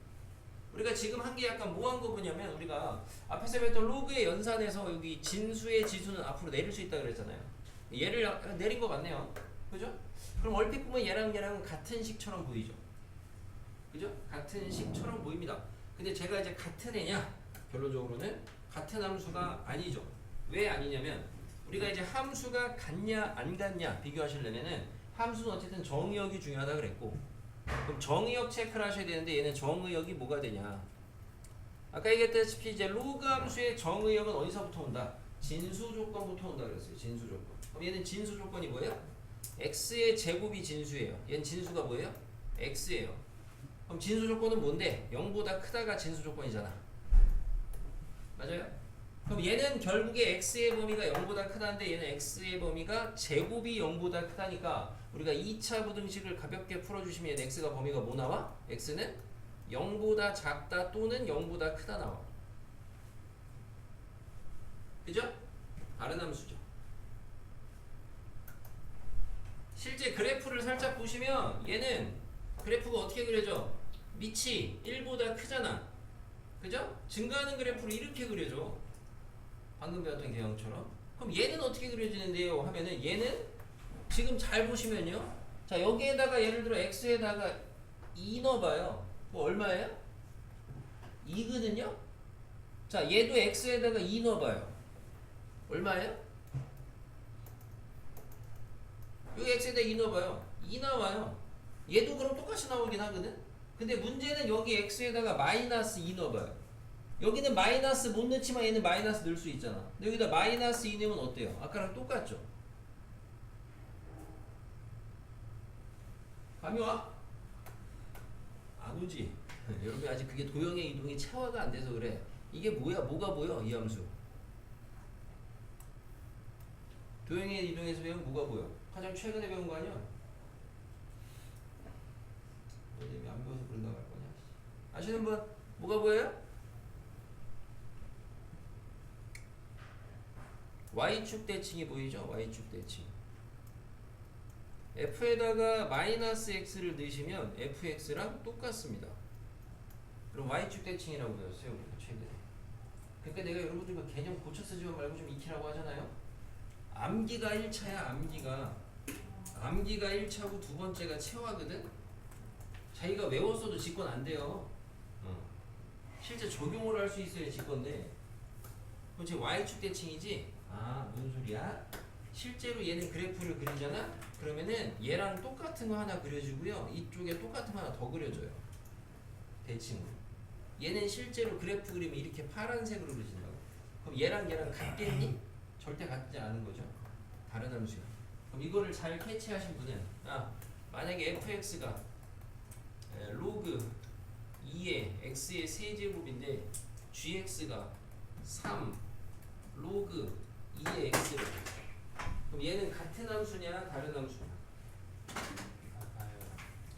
우리가 지금 한 게 약간 뭐 한 거 보냐면 우리가 앞에서 배웠던 로그의 연산에서 여기 진수의 지수는 앞으로 내릴 수 있다 그랬잖아요. 얘를 내린 거 같네요. 그죠? 그럼 얼핏 보면 얘랑 같은 식처럼 보이죠. 그죠? 같은 식처럼 보입니다. 근데 제가 이제 같은 애냐? 결론적으로는 같은 함수가 아니죠. 왜 아니냐면 우리가 이제 함수가 같냐 안 같냐 비교하시려면은 함수는 어쨌든 정의역이 중요하다 그랬고 그럼 정의역 체크를 하셔야 되는데 얘는 정의역이 뭐가 되냐? 아까 얘기했다시피 이제 로그 함수의 정의역은 어디서부터 온다? 진수 조건부터 온다 그랬어요. 진수 조건. 그럼 얘는 진수 조건이 뭐예요? x의 제곱이 진수예요. 얘는 진수가 뭐예요? x예요. 그럼 진수 조건은 뭔데? 0보다 크다가 진수 조건이잖아. 맞아요? 그럼 얘는 결국에 x의 범위가 0보다 크다는데 얘는 x의 범위가 제곱이 0보다 크다니까 우리가 2차 부등식을 가볍게 풀어주시면 얘는 x가 범위가 뭐 나와? x는 0보다 작다 또는 0보다 크다 나와. 그죠? 다른 함수죠. 실제 그래프를 살짝 보시면 얘는 그래프가 어떻게 그려져? 밑이 1보다 크잖아. 그죠? 증가하는 그래프를 이렇게 그려져. 방금 배웠던 개형처럼. 그럼 얘는 어떻게 그려지는데요? 하면은 얘는 지금 잘 보시면요. 자, 여기에다가 예를 들어 x에다가 2 넣어봐요. 뭐 얼마예요? 2거든요? 자, 얘도 x에다가 2 넣어봐요. 얼마예요? 여기 x에다 2 넣어봐요. 2 나와요. 얘도 그럼 똑같이 나오긴 하거든? 근데 문제는 여기 x에다가 마이너스 2 넣어봐요. 여기는 마이너스 못 넣지만 얘는 마이너스 넣을 수 있잖아. 근데 여기다 마이너스 2 넣으면 어때요? 아까랑 똑같죠? 감이 와? 안 오지. 여러분 아직 그게 도형의 이동이 체화가 안 돼서 그래. 이게 뭐야? 뭐가 보여? 이 함수. 도형의 이동에서 배우면 뭐가 보여? 가장 최근에 배운 거 아니야? 너네 안 배워서 그런다고 할 거냐? 아시는 분? 뭐가 보여요? Y축 대칭이 보이죠? Y축 대칭. F에다가 마이너스 X를 넣으시면 Fx랑 똑같습니다. 그럼 Y축 대칭이라고 배웠어요, 우리가 최근에. 그러니까 내가 여러분들과 개념 고쳐 쓰지 말고 좀 익히라고 하잖아요. 암기가 1차야, 암기가. 암기가 1차고 두 번째가 체화거든? 자기가 외웠어도 직권 안 돼요. 실제 적용을 할 수 있어야 직권데. 그럼 지금 Y축 대칭이지? 아, 무슨 소리야? 실제로 얘는 그래프를 그리잖아? 그러면은 얘랑 똑같은 거 하나 그려주고요. 이쪽에 똑같은 거 하나 더 그려줘요. 대칭으로. 얘는 실제로 그래프 그리면 이렇게 파란색으로 그려진다고. 그럼 얘랑 같겠니? 절대 같지 않은 거죠. 다른 함수야. 그럼 이거를 잘 캐치하신 분은 만약에 fx가 로그 2의 x의 세제곱인데 gx가 3 로그 2의 x를 그럼 얘는 같은 함수냐 다른 함수냐?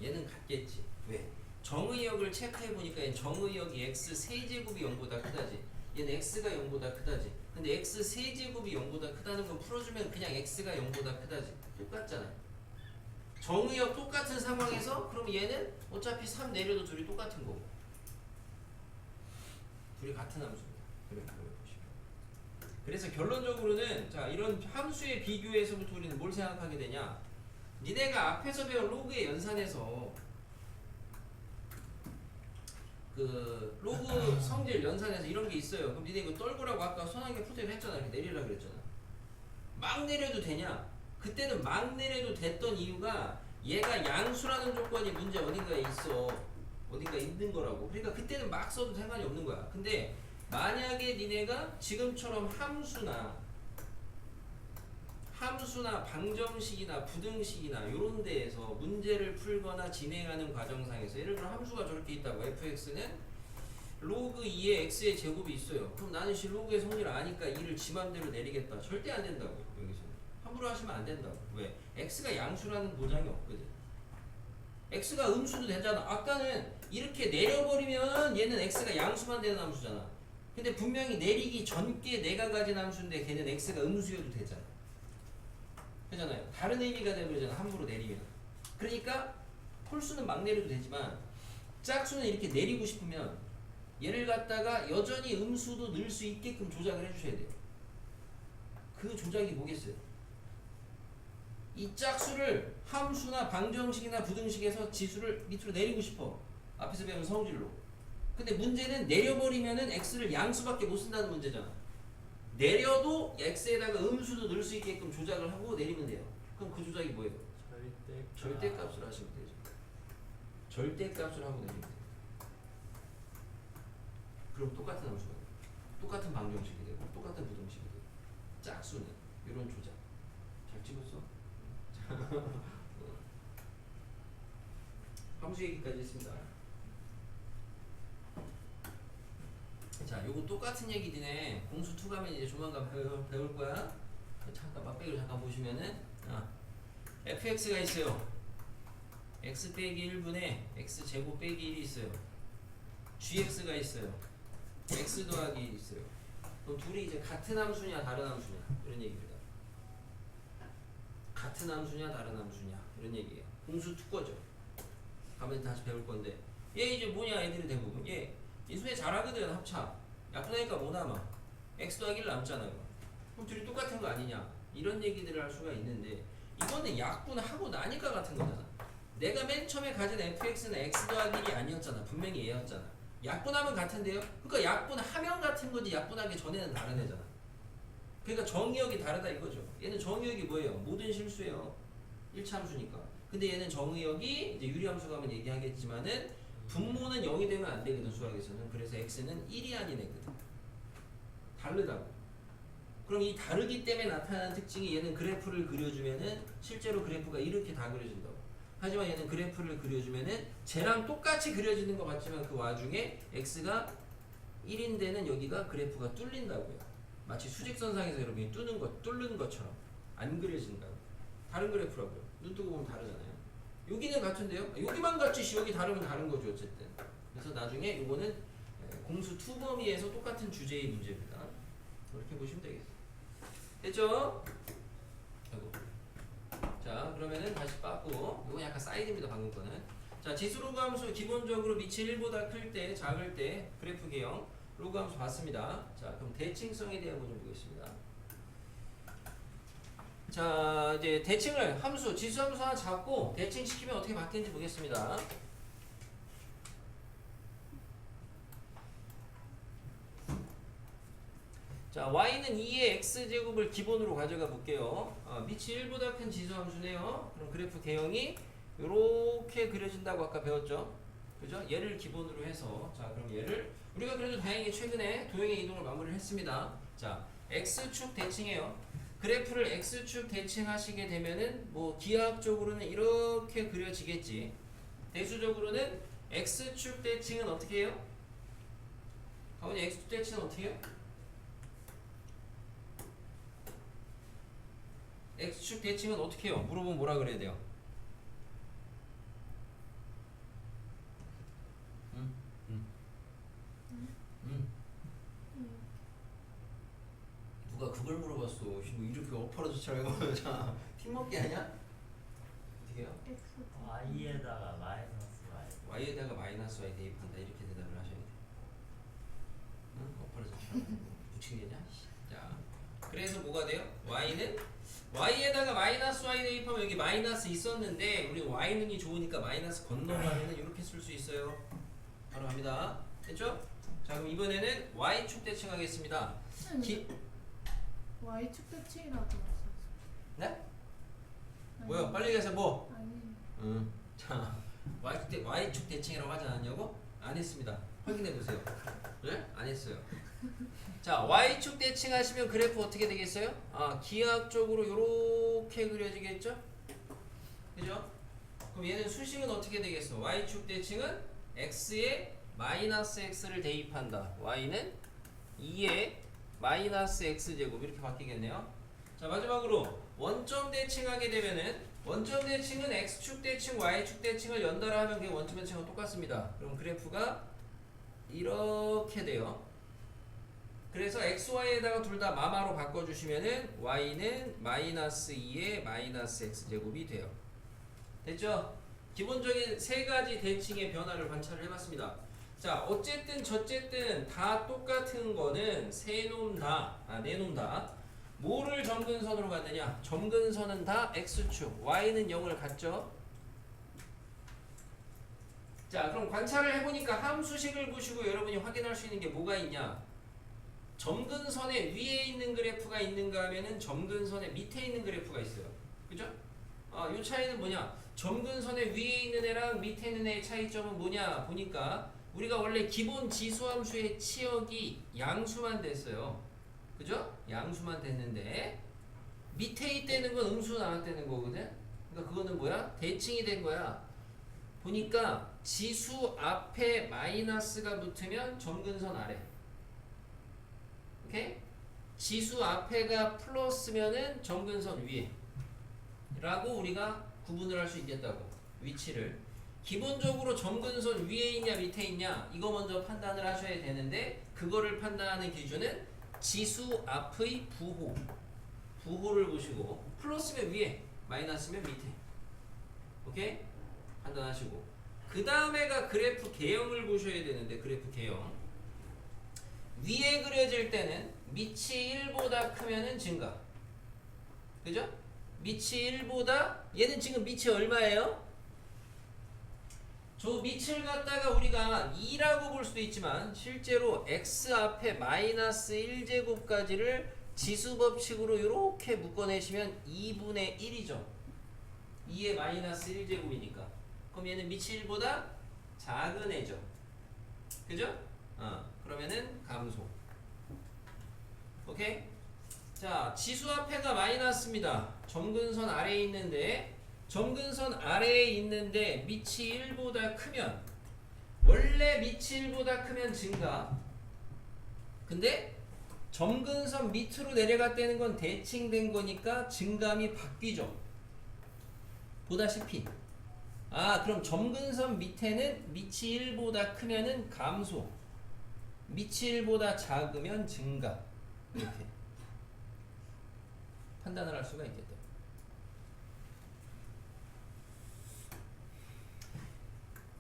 얘는 같겠지. 왜? 정의역을 체크해보니까 얘는 정의역이 x 세제곱이 0보다 크다지. 얘는 x가 0보다 크다지. 근데 x 세제곱이 0보다 크다는 건 풀어주면 그냥 x가 0보다 크다지. 똑같잖아. 정의역 똑같은 상황에서 그럼 얘는 어차피 3 내려도 둘이 똑같은 거고. 둘이 같은 함수입니다. 그래서 결론적으로는 자 이런 함수의 비교에서부터 우리는 뭘 생각하게 되냐? 니네가 앞에서 배운 로그의 연산에서 그 로그 성질 연산에서 이런 게 있어요. 그럼 니네 이거 떨구라고 아까 손한개 풀때도 했잖아. 이렇게 내리라 그랬잖아. 막 내려도 되냐? 그때는 막 내려도 됐던 이유가 얘가 양수라는 조건이 문제 어딘가에 있어. 어딘가 있는 거라고. 그러니까 그때는 막 써도 상관이 없는 거야. 근데 만약에 니네가 지금처럼 함수나 방정식이나 부등식이나 이런 데에서 문제를 풀거나 진행하는 과정상에서 예를 들어 함수가 저렇게 있다고 fx는 로그 2의 x의 제곱이 있어요. 그럼 나는 로그의 성질을 아니까 2를 지 맘대로 내리겠다. 절대 안 된다고. 여기서는 함부로 하시면 안 된다고. 왜? x가 양수라는 보장이 없거든. x가 음수도 되잖아. 아까는 이렇게 내려버리면 얘는 x가 양수만 되는 함수잖아. 근데 분명히 내리기 전께 내가 가진 함수인데 걔는 x가 음수여도 되잖아. 그잖아요. 다른 의미가 되버리잖아. 함부로 내리면. 그러니까 홀수는 막 내려도 되지만 짝수는 이렇게 내리고 싶으면 얘를 갖다가 여전히 음수도 넣을 수 있게끔 조작을 해주셔야 돼요. 그 조작이 뭐겠어요? 이 짝수를 함수나 방정식이나 부등식에서 지수를 밑으로 내리고 싶어. 앞에서 배운 성질로. 근데 문제는 내려버리면은 x를 양수밖에 못 쓴다는 문제잖아. 내려도 x에다가 음수도 넣을 수 있게끔 조작을 하고 내리면 돼요. 그럼 그 조작이 뭐예요? 절대값을 하시면 되죠. 절대값을 하고 내리면 돼요. 그럼 똑같은 함수가 돼요. 똑같은 방정식이 되고 똑같은 부등식이 되고 짝수는 이런 조작. 잘 찍었어? 함수 얘기까지 했습니다. 자, 요거 똑같은 얘기지네. 공수 2 가면 이제 조만간 배울 거야. 잠깐 맛배기로 잠깐 보시면은 fx가 있어요. x 빼기 1분의 x 제곱 빼기 1이 있어요. gx가 있어요. x 더하기 1이 있어요. 그럼 둘이 이제 같은 함수냐 다른 함수냐 이런 얘기입니다. 같은 함수냐 다른 함수냐 이런 얘기예요. 공수 2 거죠. 가면 다시 배울 건데 얘 이제 뭐냐 애들이 대부분 얘 인수에 잘하거든. 합차 약분하니까 뭐 남아? x 더하기 1 남잖아요. 그럼 둘이 똑같은 거 아니냐 이런 얘기들을 할 수가 있는데 이거는 약분하고 나니까 같은 거잖아. 내가 맨 처음에 가진 fx는 x 더하기 1이 아니었잖아. 분명히 얘였잖아. 약분하면 같은데요? 그러니까 약분하면 같은 거지 약분하기 전에는 다른 애잖아. 그러니까 정의역이 다르다 이거죠. 얘는 정의역이 뭐예요? 모든 실수예요. 1차 함수니까. 근데 얘는 정의역이 이제 유리함수 가면 얘기하겠지만은 분모는 0이 되면 안 되거든 수학에서는. 그래서 x는 1이 아닌 애거든. 다르다고. 그럼 이 다르기 때문에 나타나는 특징이 얘는 그래프를 그려주면은 실제로 그래프가 이렇게 다 그려진다고. 하지만 얘는 그래프를 그려주면은 쟤랑 똑같이 그려지는 것 같지만 그 와중에 x가 1인 데는 여기가 그래프가 뚫린다고요. 마치 수직선상에서 여러분이 뚫는 것처럼 안 그려진다고. 다른 그래프라고요. 눈 뜨고 보면 다르잖아요. 여기는 같은데요? 여기만 같지 여기 다르면 다른 거죠 어쨌든. 그래서 나중에 이거는 공수 투범위에서 똑같은 주제의 문제입니다. 그렇게 보시면 되겠어요. 됐죠? 아이고. 자 그러면은 다시 빠꾸. 이거 약간 사이드입니다 방금 거는. 자 지수 로그 함수 기본적으로 밑이 1보다 클 때 작을 때 그래프 개형 로그 함수 봤습니다. 자 그럼 대칭성에 대한 거 좀 보겠습니다. 자 이제 대칭을 함수 지수 함수 하나 잡고 대칭시키면 어떻게 바뀌는지 보겠습니다. 자 y는 2의 x제곱을 기본으로 가져가 볼게요. 밑이 1보다 큰 지수 함수네요. 그럼 그래프 개형이 이렇게 그려진다고 아까 배웠죠. 그죠? 얘를 기본으로 해서 자 그럼 얘를 우리가 그래도 다행히 최근에 도형의 이동을 마무리를 했습니다. 자 x축 대칭해요. 그래프를 x축 대칭하시게 되면은 뭐 기하학적으로는 이렇게 그려지겠지. 대수적으로는 x축 대칭은 어떻게 해요? 가만히 x축 대칭은 어떻게 해요? x축 대칭은 어떻게 해요? 물어보면 뭐라 그래야 돼요? 누가 그걸 물어봤어. 뭐 이렇게 엎어져처럼 자 팀먹기 아니야? 어떻게 해요? X y에다가 마이너스 y. y에다가 마이너스 y 대입한다 이렇게 대답을 하셔야 돼. 응? 엎어져처럼 붙이겠냐? 자 그래서 뭐가 돼요? y는 y에다가 마이너스 y 대입하면 여기 마이너스 있었는데 우리 y는이 좋으니까 마이너스 건너가면은 이렇게 쓸 수 있어요. 바로 갑니다. 됐죠? 자 그럼 이번에는 y축 대칭하겠습니다. Y축 대칭이라고 했었어. 네? 뭐요? 빨리 얘기하세요. 뭐? 아니. 자 y축 대칭이라고 하지 않았냐고? 안 했습니다. 확인해 보세요. 네? 안 했어요. 자 y축 대칭 하시면 그래프 어떻게 되겠어요? 기하학적으로 이렇게 그려지겠죠? 그죠? 그럼 얘는 수식은 어떻게 되겠어? y축 대칭은 x에 마이너스 x를 대입한다. y는 2에 마이너스 x제곱 이렇게 바뀌겠네요. 자 마지막으로 원점 대칭하게 되면은 원점 대칭은 x축 대칭, y축 대칭을 연달아 하면 그 원점 대칭은 똑같습니다. 그럼 그래프가 이렇게 돼요. 그래서 xy에다가 둘 다 마마로 바꿔주시면은 y는 마이너스 2의 마이너스 x제곱이 돼요. 됐죠? 기본적인 세 가지 대칭의 변화를 관찰을 해봤습니다. 자 어쨌든 저쨌든 다 똑같은 거는 네 놈 다 뭐를 점근선으로 갖느냐? 점근선은 다 x축, y는 0을 갖죠. 자 그럼 관찰을 해보니까 함수식을 보시고 여러분이 확인할 수 있는 게 뭐가 있냐? 점근선의 위에 있는 그래프가 있는가 하면은 점근선의 밑에 있는 그래프가 있어요. 그죠? 이 차이는 뭐냐? 점근선의 위에 있는 애랑 밑에 있는 애의 차이점은 뭐냐? 보니까 우리가 원래 기본 지수함수의 치역이 양수만 됐어요. 그죠? 양수만 됐는데 밑에 있다는 건 음수 나왔다는 거거든? 그러니까 그거는 뭐야? 대칭이 된 거야. 보니까 지수 앞에 마이너스가 붙으면 점근선 아래. 오케이? 지수 앞에가 플러스면은 점근선 위에. 라고 우리가 구분을 할 수 있겠다고. 위치를. 기본적으로 점근선 위에 있냐 밑에 있냐 이거 먼저 판단을 하셔야 되는데 그거를 판단하는 기준은 지수 앞의 부호를 보시고 플러스면 위에 마이너스면 밑에 오케이? 판단하시고 그 다음에가 그래프 개형을 보셔야 되는데 그래프 개형 위에 그려질 때는 밑이 1보다 크면은 증가 그죠? 밑이 1보다 얘는 지금 밑이 얼마예요? 저 밑을 갖다가 우리가 2라고 볼 수도 있지만 실제로 x 앞에 마이너스 1제곱까지를 지수법칙으로 이렇게 묶어내시면 2분의 1이죠. 2의 마이너스 1제곱이니까. 그럼 얘는 밑이 1보다 작은 애죠. 그죠? 그러면은 감소. 오케이? 자, 지수 앞에가 마이너스입니다. 점근선 아래에 있는데 점근선 아래에 있는데 밑이 1보다 크면 원래 밑이 1보다 크면 증가. 근데 점근선 밑으로 내려갔다는 건 대칭된 거니까 증감이 바뀌죠. 보다시피 그럼 점근선 밑에는 밑이 1보다 크면은 감소, 밑이 1보다 작으면 증가, 이렇게 판단을 할 수가 있겠다.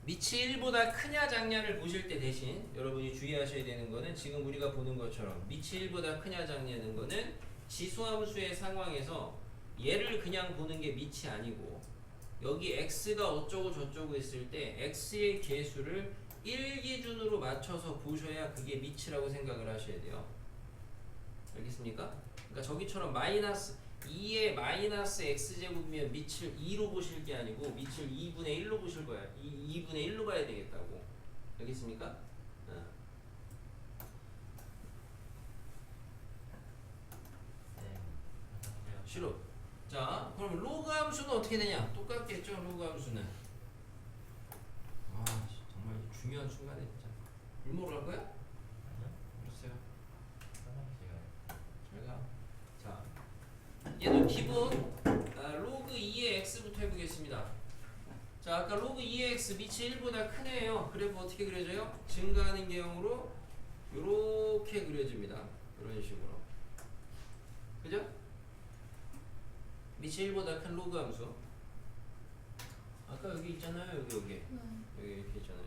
밑이 1보다 크냐 작냐를 보실 때 대신 여러분이 주의하셔야 되는 거는 지금 우리가 보는 것처럼 밑이 1보다 크냐 작냐는 거는 지수함수의 상황에서 얘를 그냥 보는 게 밑이 아니고 여기 x가 어쩌고 저쩌고 했을 때 x의 개수를 1 기준으로 맞춰서 보셔야 그게 밑이라고 생각을 하셔야 돼요. 알겠습니까? 그러니까 저기처럼 마이너스 2의 마이너스 x제곱이면 밑을 2로 보실 게 아니고 밑을 2분의 1로 보실 거야. 2분의 1로 봐야 되겠다고. 알겠습니까? 네. 싫어. 자, 그럼 로그 함수는 어떻게 되냐? 똑같겠죠, 로그 함수는. 정말 중요한 순간에 진짜. 일모로 할 거야? 아니요. 알았어요. 제가 자, 얘도 기본 로그 2의 x부터 해보겠습니다. 자, 아까 로그 2의 x 밑이 1보다 크네요. 그래프 어떻게 그려져요? 증가하는 개형으로 이렇게 그려집니다. 이런 식으로. 그죠? 밑이 1보다 큰 로그 함수. 아까 여기 있잖아요. 여기 네. 여기 이렇게 있잖아요.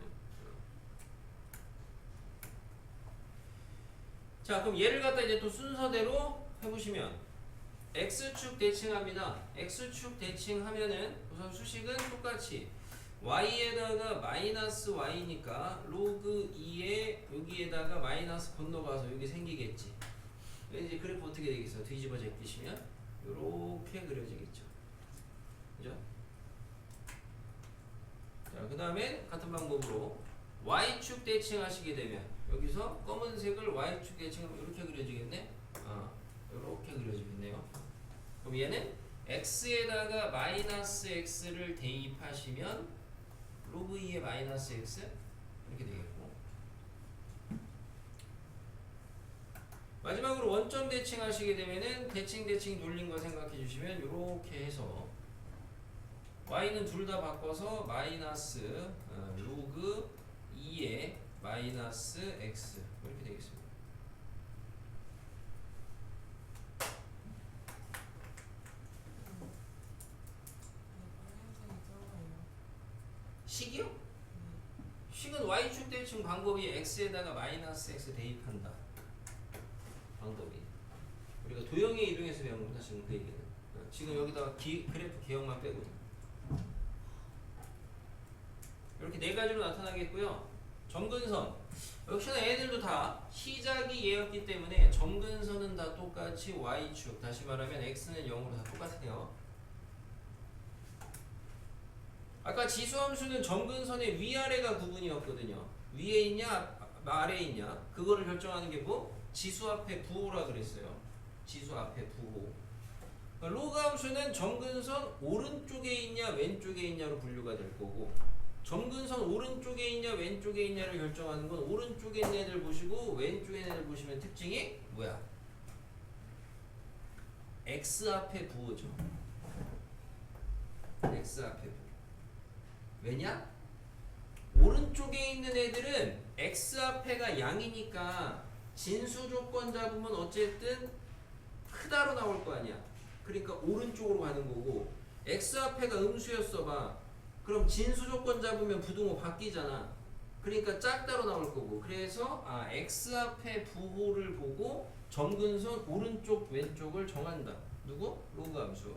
자, 그럼 얘를 갖다 이제 또 순서대로 해보시면 x축 대칭합니다. x축 대칭하면은 우선 수식은 똑같이 y에다가 마이너스 y니까 로그 2에 여기에다가 마이너스 건너가서 여기 생기겠지. 이제 그래프 어떻게 되겠어? 뒤집어 제끼시면 요렇게 그려지겠죠. 그죠? 자, 그 다음에 같은 방법으로 y축 대칭 하시게 되면 여기서 검은색을 y축 대칭하면 이렇게 그려지겠네? 이렇게 그려지겠네요. 그럼 얘는 x에다가 마이너스 x를 대입하시면 로그 2의 마이너스 x 이렇게 되겠고, 마지막으로 원점 대칭 하시게 되면은 대칭 돌린 거 생각해 주시면 이렇게 해서 y는 둘 다 바꿔서 마이너스 로그 2의 마이너스 x 이렇게 되겠습니다. 식이요? 식은 y축 대칭 방법이 x에다가 마이너스 x 대입한다. 방법이 우리가 도형에 이동해서 배운 겁니다. 지금 그 얘기는 지금 여기다가 그래프 개형만 빼고 이렇게 네 가지로 나타나겠고요. 점근선 역시나 애들도 다 시작이 얘였기 때문에 점근선은 다 똑같이 y축, 다시 말하면 x는 0으로 다 똑같아요. 아까 지수함수는 점근선의 위아래가 구분이었거든요. 위에 있냐 아래에 있냐 그거를 결정하는 게 뭐? 지수 앞에 부호라 그랬어요. 지수 앞에 부호. 로그 함수는 점근선 오른쪽에 있냐 왼쪽에 있냐로 분류가 될 거고, 점근선 오른쪽에 있냐 왼쪽에 있냐를 결정하는 건 오른쪽에 있는 애들 보시고 왼쪽에 있는 애들 보시면 특징이 뭐야? x 앞에 부호죠. x 앞에 부호. 왜냐? 오른쪽에 있는 애들은 x 앞에가 양이니까 진수 조건 잡으면 어쨌든 크다로 나올 거 아니야. 그러니까 오른쪽으로 가는 거고, x 앞에가 음수였어 봐. 그럼 진수 조건 잡으면 부등호 바뀌잖아. 그러니까 작다로 나올 거고, 그래서 x 앞에 부호를 보고 점근선 오른쪽 왼쪽을 정한다. 누구? 로그 함수.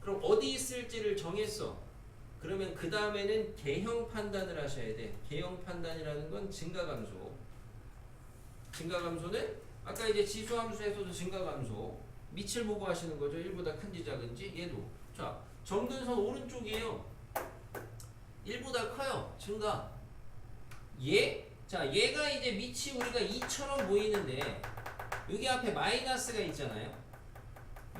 그럼 어디 있을지를 정했어. 그러면 그 다음에는 개형 판단을 하셔야 돼. 개형 판단이라는 건 증가감소. 증가감소는 아까 이제 지수함수에서도 증가감소 밑을 보고 하시는 거죠. 1보다 큰지 작은지. 얘도 자 점근선 오른쪽이에요. 1보다 커요. 증가. 자 얘가 이제 밑이 우리가 2처럼 보이는데 여기 앞에 마이너스가 있잖아요.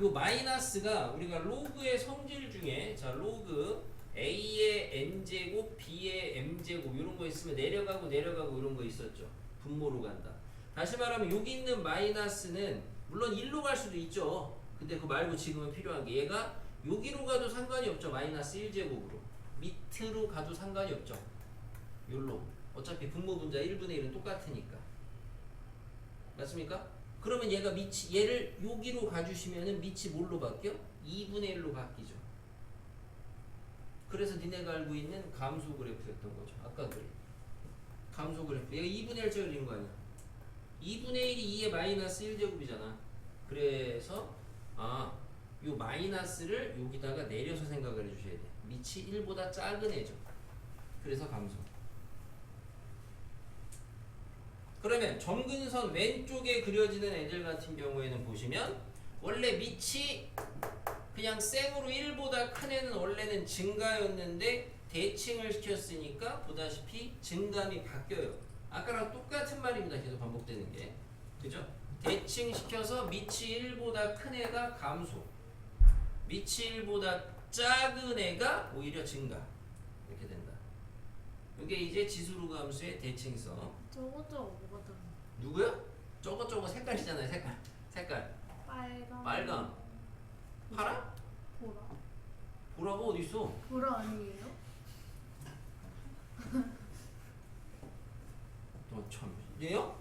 요 마이너스가 우리가 로그의 성질 중에 자 로그 a의 n제곱 b의 m제곱 이런 거 있으면 내려가고 내려가고 이런 거 있었죠. 분모로 간다. 다시 말하면 여기 있는 마이너스는 물론 1로 갈 수도 있죠. 근데 그거 말고 지금은 필요한 게 얘가 여기로 가도 상관이 없죠. 마이너스 1제곱으로 밑으로 가도 상관이 없죠. 요로 어차피 분모 분자 1분의 1은 똑같으니까. 맞습니까? 그러면 얘가 밑이 얘를 여기로 가주시면은 밑이 뭘로 바뀌어? 2분의 1로 바뀌죠. 그래서 니네가 알고 있는 감소 그래프였던 거죠. 아까 그래. 감소 그래프. 얘가 2분의 1째 그리는 거 아니야. 2분의 1이 2의 마이너스 1제곱이잖아. 그래서 요 마이너스를 여기다가 내려서 생각을 해주셔야 돼. 밑이 1보다 작은 애죠. 그래서 감소. 그러면 점근선 왼쪽에 그려지는 애들 같은 경우에는 보시면 원래 밑이 그냥 생으로 1보다 큰 애는 원래는 증가였는데 대칭을 시켰으니까 보다시피 증감이 바뀌어요. 아까랑 똑같은 말입니다. 계속 반복되는 게. 그죠? 대칭시켜서 밑이 1보다 큰 애가 감소, 밑이 1보다 작은 애가 오히려 증가. 이렇게 된다. 이게 이제 지수로그 함수의 대칭성. 저거 뭐가 들어? 누구요? 저거 색깔이잖아요. 색깔. 빨강. 파랑? 보라. 보라가 어디 있어? 보라 아니에요? 참. 얘요?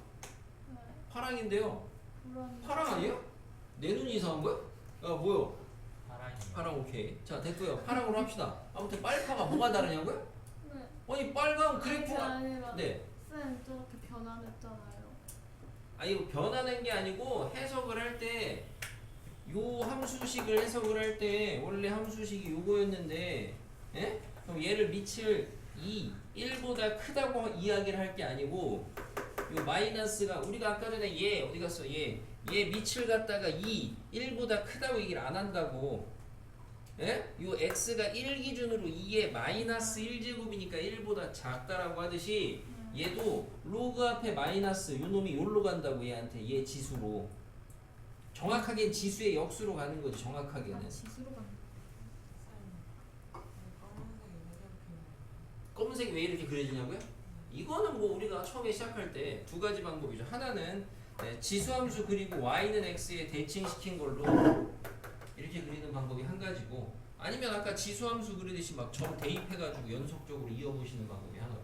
네. 파랑인데요. 보라. 파랑 아니에요? 내 눈이 이상한 거야? 뭐요? 파랑이. 파랑 오케이. 자 됐고요. 파랑으로 합시다. 아무튼 빨파가 뭐가 다르냐고요? 네. 아니 빨강 그게 그래프가 아니라 네. 쌤 저렇게 변환했잖아요. 이거 변하는 게 아니고 해석을 할 때 요 함수식을 해석을 할 때 원래 함수식이 요거였는데 예? 그럼 얘를 밑을 1보다 크다고 이야기를 할 게 아니고 요 마이너스가 우리가 아까 전에 얘 어디 갔어? 얘 밑을 갖다가 1보다 크다고 얘기를 안 한다고. 예? 요 x가 1 기준으로 2의 마이너스 1제곱이니까 1보다 작다라고 하듯이 얘도 로그 앞에 마이너스 요 놈이 요로 간다고 얘한테 얘 지수로. 정확하게 지수의 역수로 가는 거지. 정확하게는. 지수로 간다. 검은색이 왜 이렇게 그려지냐고요? 이거는 뭐 우리가 처음에 시작할 때 두 가지 방법이죠. 하나는 지수함수 그리고 y는 x에 대칭시킨 걸로 이렇게 그리는 방법이 한 가지고, 아니면 아까 지수함수 그리듯이 막 점 대입해가지고 연속적으로 이어보시는 방법이 하나고,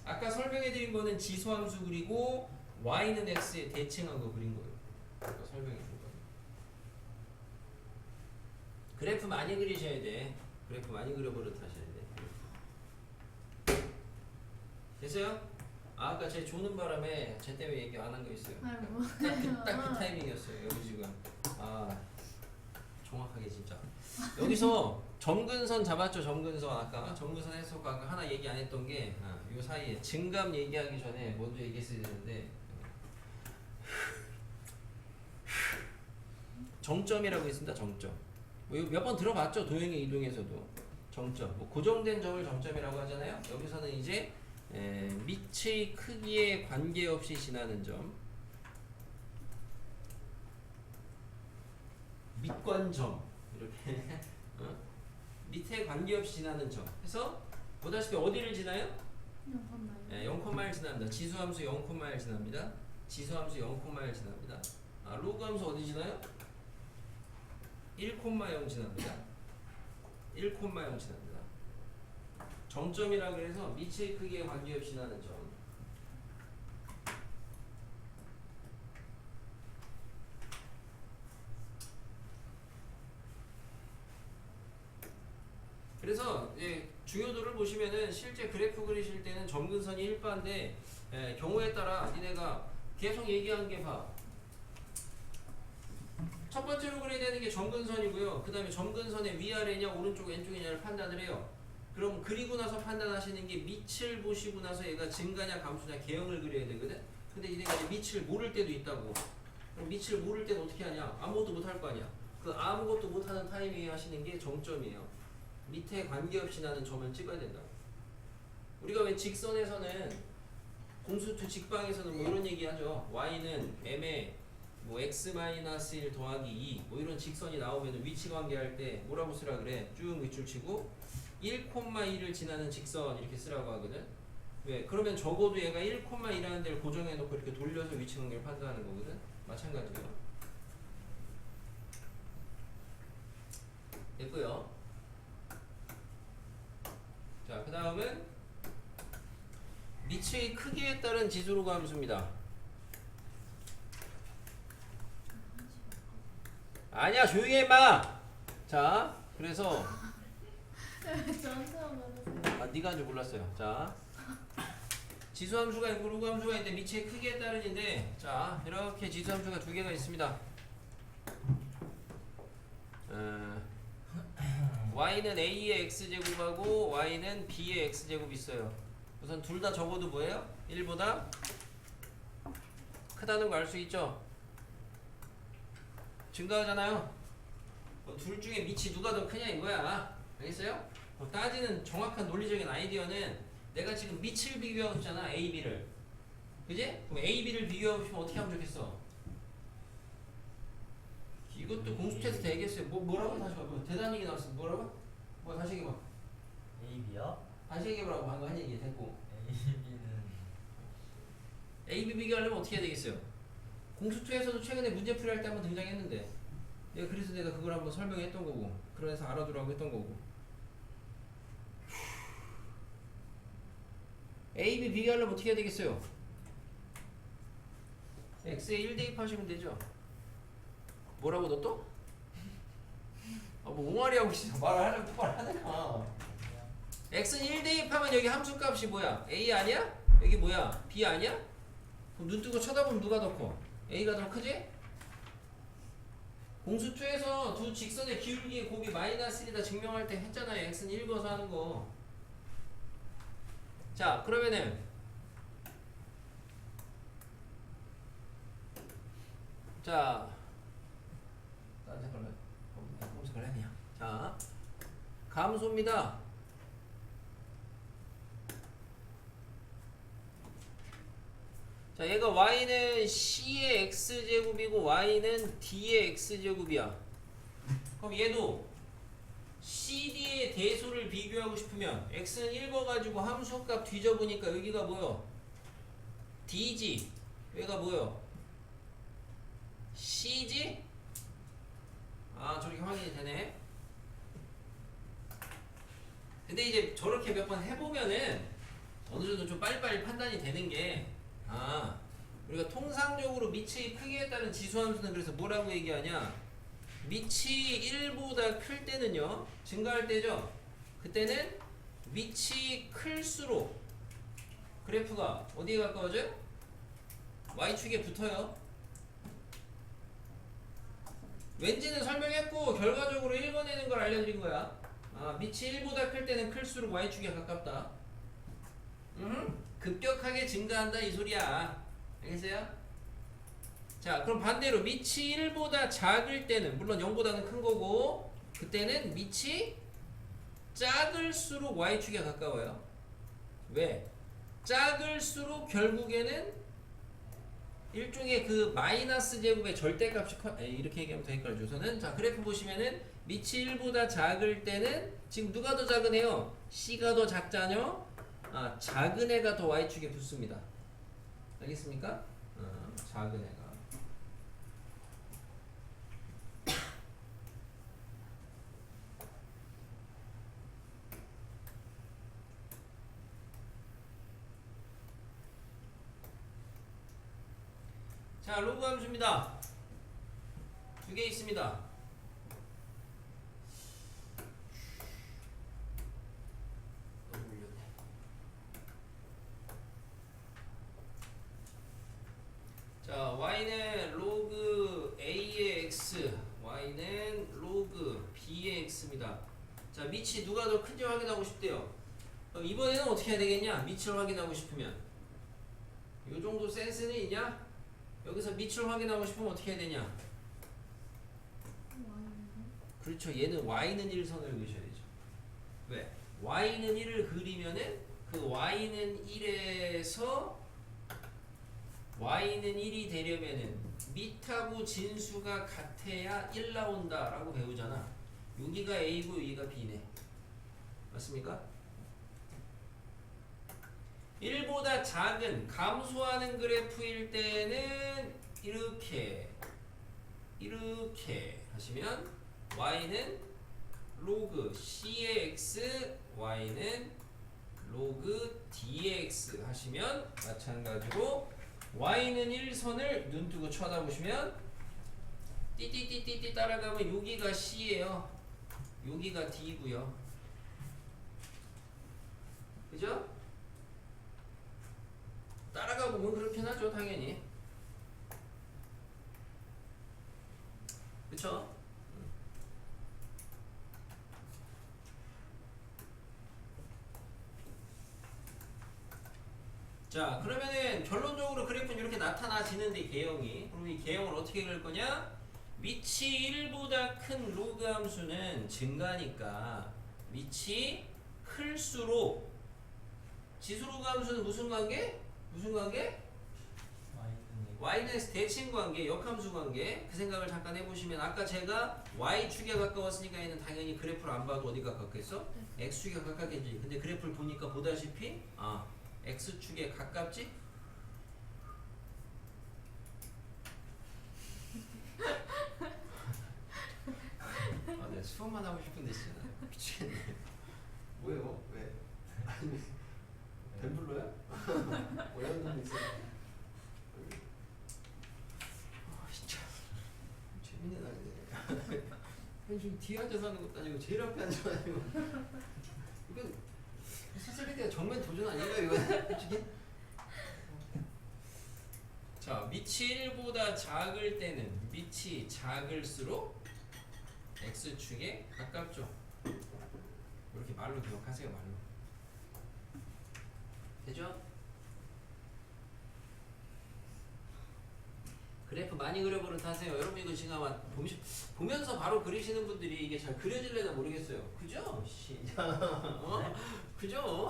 아까 설명해드린 거는 지수함수 그리고 y는 x에 대칭한 거 그린 거예요. 아까 설명해준 거. 그래프 많이 그리셔야 돼. 그래프 많이 그려버릇 하셔야 돼. 됐어요? 아까 제 조는 바람에 제 때문에 얘기 안 한 거 있어요. 아이고. 딱 그 타이밍이었어요. 여기 지금 정확하게 진짜. 여기서 점근선 잡았죠. 점근선 아까 점근선 해석 아까 하나 얘기 안 했던 게 요 사이에 증감 얘기하기 전에 먼저 얘기했어야 되는데 정점이라고 있습니다. 정점. 몇 번 들어봤죠? 도형의 이동에서도 정점. 뭐 고정된 점을 정점이라고 하잖아요. 여기서는 이제 밑의 크기에 관계없이 지나는 점, 밑관점 이렇게 밑에 관계없이 지나는 점 해서 보다시피 어디를 지나요? 0,1 지납니다. 지수함수 0,1 지납니다. 지수함수 0,1 지납니다. 로그함수 어디 지나요? 1,0 지납니다. 1,0 지납니다. 정점이라 그래서 밑의 크기에 관계없이 지나는 점. 그래서 중요도를 보시면은 실제 그래프 그리실 때는 점근선이 1바인데 경우에 따라 니네가 계속 얘기한 게 봐. 첫 번째로 그려야 되는 게 점근선이고요. 그 다음에 점근선의 위아래냐 오른쪽 왼쪽이냐를 판단을 해요. 그럼 그리고 나서 판단하시는 게 밑을 보시고 나서 얘가 증가냐 감소냐 개형을 그려야 되거든. 근데 니네가 이제 밑을 모를 때도 있다고. 그럼 밑을 모를 때는 어떻게 하냐? 아무것도 못할 거 아니야. 그 아무것도 못하는 타이밍에 하시는 게 정점이에요. 밑에 관계없이 나는 점을 찍어야 된다. 우리가 왜 직선에서는 공수투 직방에서는 뭐 이런 얘기 하죠. y는 m의 뭐 x-1 더하기 2 뭐 이런 직선이 나오면 위치 관계할 때 뭐라고 쓰라 그래? 쭉 밑줄 치고 1,2를 지나는 직선 이렇게 쓰라고 하거든. 왜? 그러면 적어도 얘가 1,2라는 데를 고정해 놓고 이렇게 돌려서 위치 관계를 판단하는 거거든. 마찬가지예요. 됐고요. 자, 그 다음은 밑의 크기에 따른 지수로가 함수입니다. 아니야, 조용히 해봐. 자, 그래서 저한테만 말하세요. 아, 네가 한 줄 몰랐어요. 자, 지수 함수가 있고 로그 함수가 있는데 밑의 크기에 따른인데, 자, 이렇게 지수 함수가 두 개가 있습니다. y는 a의 x제곱하고 y는 b의 x제곱이 있어요. 우선 둘 다 적어도 뭐예요? 1보다 크다는 거 알 수 있죠? 증가하잖아요. 둘 중에 밑이 누가 더 크냐 이거야. 알겠어요? 따지는 정확한 논리적인 아이디어는 내가 지금 밑을 비교하고 싶잖아. A, B를. 그지? 그럼 A, B를 비교하고 싶으면 어떻게 하면 좋겠어? 이것도 공수 테스트 얘기했어요. 뭐라고 다시 봐봐. 대단한 얘기 나왔어. 뭐라고? 뭐 다시 얘기해봐. AB요? 다시 얘기해보라고 방금 한 얘기 됐고. AB는 A, B 비교하려면 어떻게 해야 되겠어요? 공수2에서도 최근에 문제 풀이할 때 한번 등장했는데 그래서 내가 그걸 한번 설명했던 거고 그래서 알아두라고 했던 거고 A, B 비교하려면 어떻게 해야 되겠어요? X에 1 대입하시면 되죠. 뭐라고 너 또? 아, 뭐 옹알이 하고 있어. 말하려면 똑바로 하네요. X는 1 대입하면 여기 함수값이 뭐야? A 아니야? 여기 뭐야? B 아니야? 그럼 눈 뜨고 쳐다보면 누가 더 커? A가 더 크지? 공수2에서 두 직선의 기울기의 곱이 -1이다 증명할 때 했잖아요. X는 1 거서 하는 거. 자, 그러면은 자, 잠깐만. 검색을 해야 자, 감소입니다. 자, 얘가 y는 c의 x제곱이고 y는 d의 x제곱이야. 그럼 얘도 CD의 대소를 비교하고 싶으면 x는 1거 가지고 함수값 뒤져보니까 여기가 뭐요? D지. 여기가 뭐요? C지? 아, 저렇게 확인이 되네. 근데 이제 저렇게 몇 번 해보면은 어느 정도 좀 빨리빨리 판단이 되는 게 우리가 통상적으로 밑의 크기에 따른 지수함수는 그래서 뭐라고 얘기하냐? 밑이 1보다 클 때는요, 증가할 때죠. 그때는 밑이 클수록 그래프가 어디에 가까워져요? y축에 붙어요. 왠지는 설명했고 결과적으로 읽어내는 걸 알려드린 거야. 밑이 1보다 클 때는 클수록 y축에 가깝다. 급격하게 증가한다 이 소리야. 알겠어요? 자, 그럼 반대로 밑이 1보다 작을 때는, 물론 0보다는 큰 거고, 그때는 밑이 작을수록 y축에 가까워요. 왜? 작을수록 결국에는 일종의 그 마이너스 제곱의 절대값이 이렇게 얘기하면 더 헷갈리죠. 우선은 자, 그래프 보시면은 밑이 1보다 작을 때는 지금 누가 더 작은 애요? C가 더 작잖요? 작은 애가 더 y축에 붙습니다. 알겠습니까? 작은 애가. 자, 로그 함수입니다. 두 개 있습니다. 자, y는 로그 a의 x, y는 로그 b의 x입니다. 자, 밑이 누가 더 큰지 확인하고 싶대요. 이번에는 어떻게 해야 되겠냐? 밑을 확인하고 싶으면 이 정도 센스는 있냐? 여기서 밑을 확인하고 싶으면 어떻게 해야 되냐? 그렇죠. 얘는 y는 1선을 그리셔야 되죠. 왜? y는 1을 그리면은 그 y는 1에서 y는 1이 되려면은 밑하고 진수가 같아야 1 나온다 라고 배우잖아. 여기가 a고 여기가 b네. 맞습니까? 1보다 작은 감소하는 그래프일 때는 이렇게 하시면 y는 로그 c의 x, y는 로그 d의 x 하시면 마찬가지로 y는 1선을 눈뜨고 쳐다보시면 띠띠띠띠띠 따라가면 여기가 c예요. 여기가 d고요. 그죠? 따라가 보면 그렇긴 하죠, 당연히. 그쵸? 자, 그러면은 결론적으로 그래프는 이렇게 나타나지는데 개형이. 그럼 이 개형을 어떻게 그릴 거냐? 밑이 1보다 큰 로그 함수는 증가니까 밑이 클수록 지수로그 함수는 무슨 관계? 무슨 관계? y는 y는 대칭 관계, 역함수 관계. 그 생각을 잠깐 해보시면 아까 제가 y축에 가까웠으니까 얘는 당연히 그래프를 안 봐도 어디가 가깝겠어? x축에 가깝겠지. 근데 그래프를 보니까 보다시피 x축에 가깝지? 내가 수업만 하고 싶은데 진짜 미치겠네. 뭐예요? 왜? 아니 뱀불러야? 오양돈 있어? 진짜 재밌는 아이네. 지금 뒤에 앉아서 하는 것도 아니고 제일 앞에 앉아서 아니고 이건 스스로가 정면 도전 아닌가 이거 솔직히? 자, 밑이 1보다 작을 때는 밑이 작을수록 x축에 가깝죠. 이렇게 말로 기억하세요. 말로. 되죠? 그래프 많이 그려보는 타세요. 여러분 이거 지금 아마 보면서 바로 그리시는 분들이 이게 잘 그려질려나 모르겠어요. 그죠? 그죠?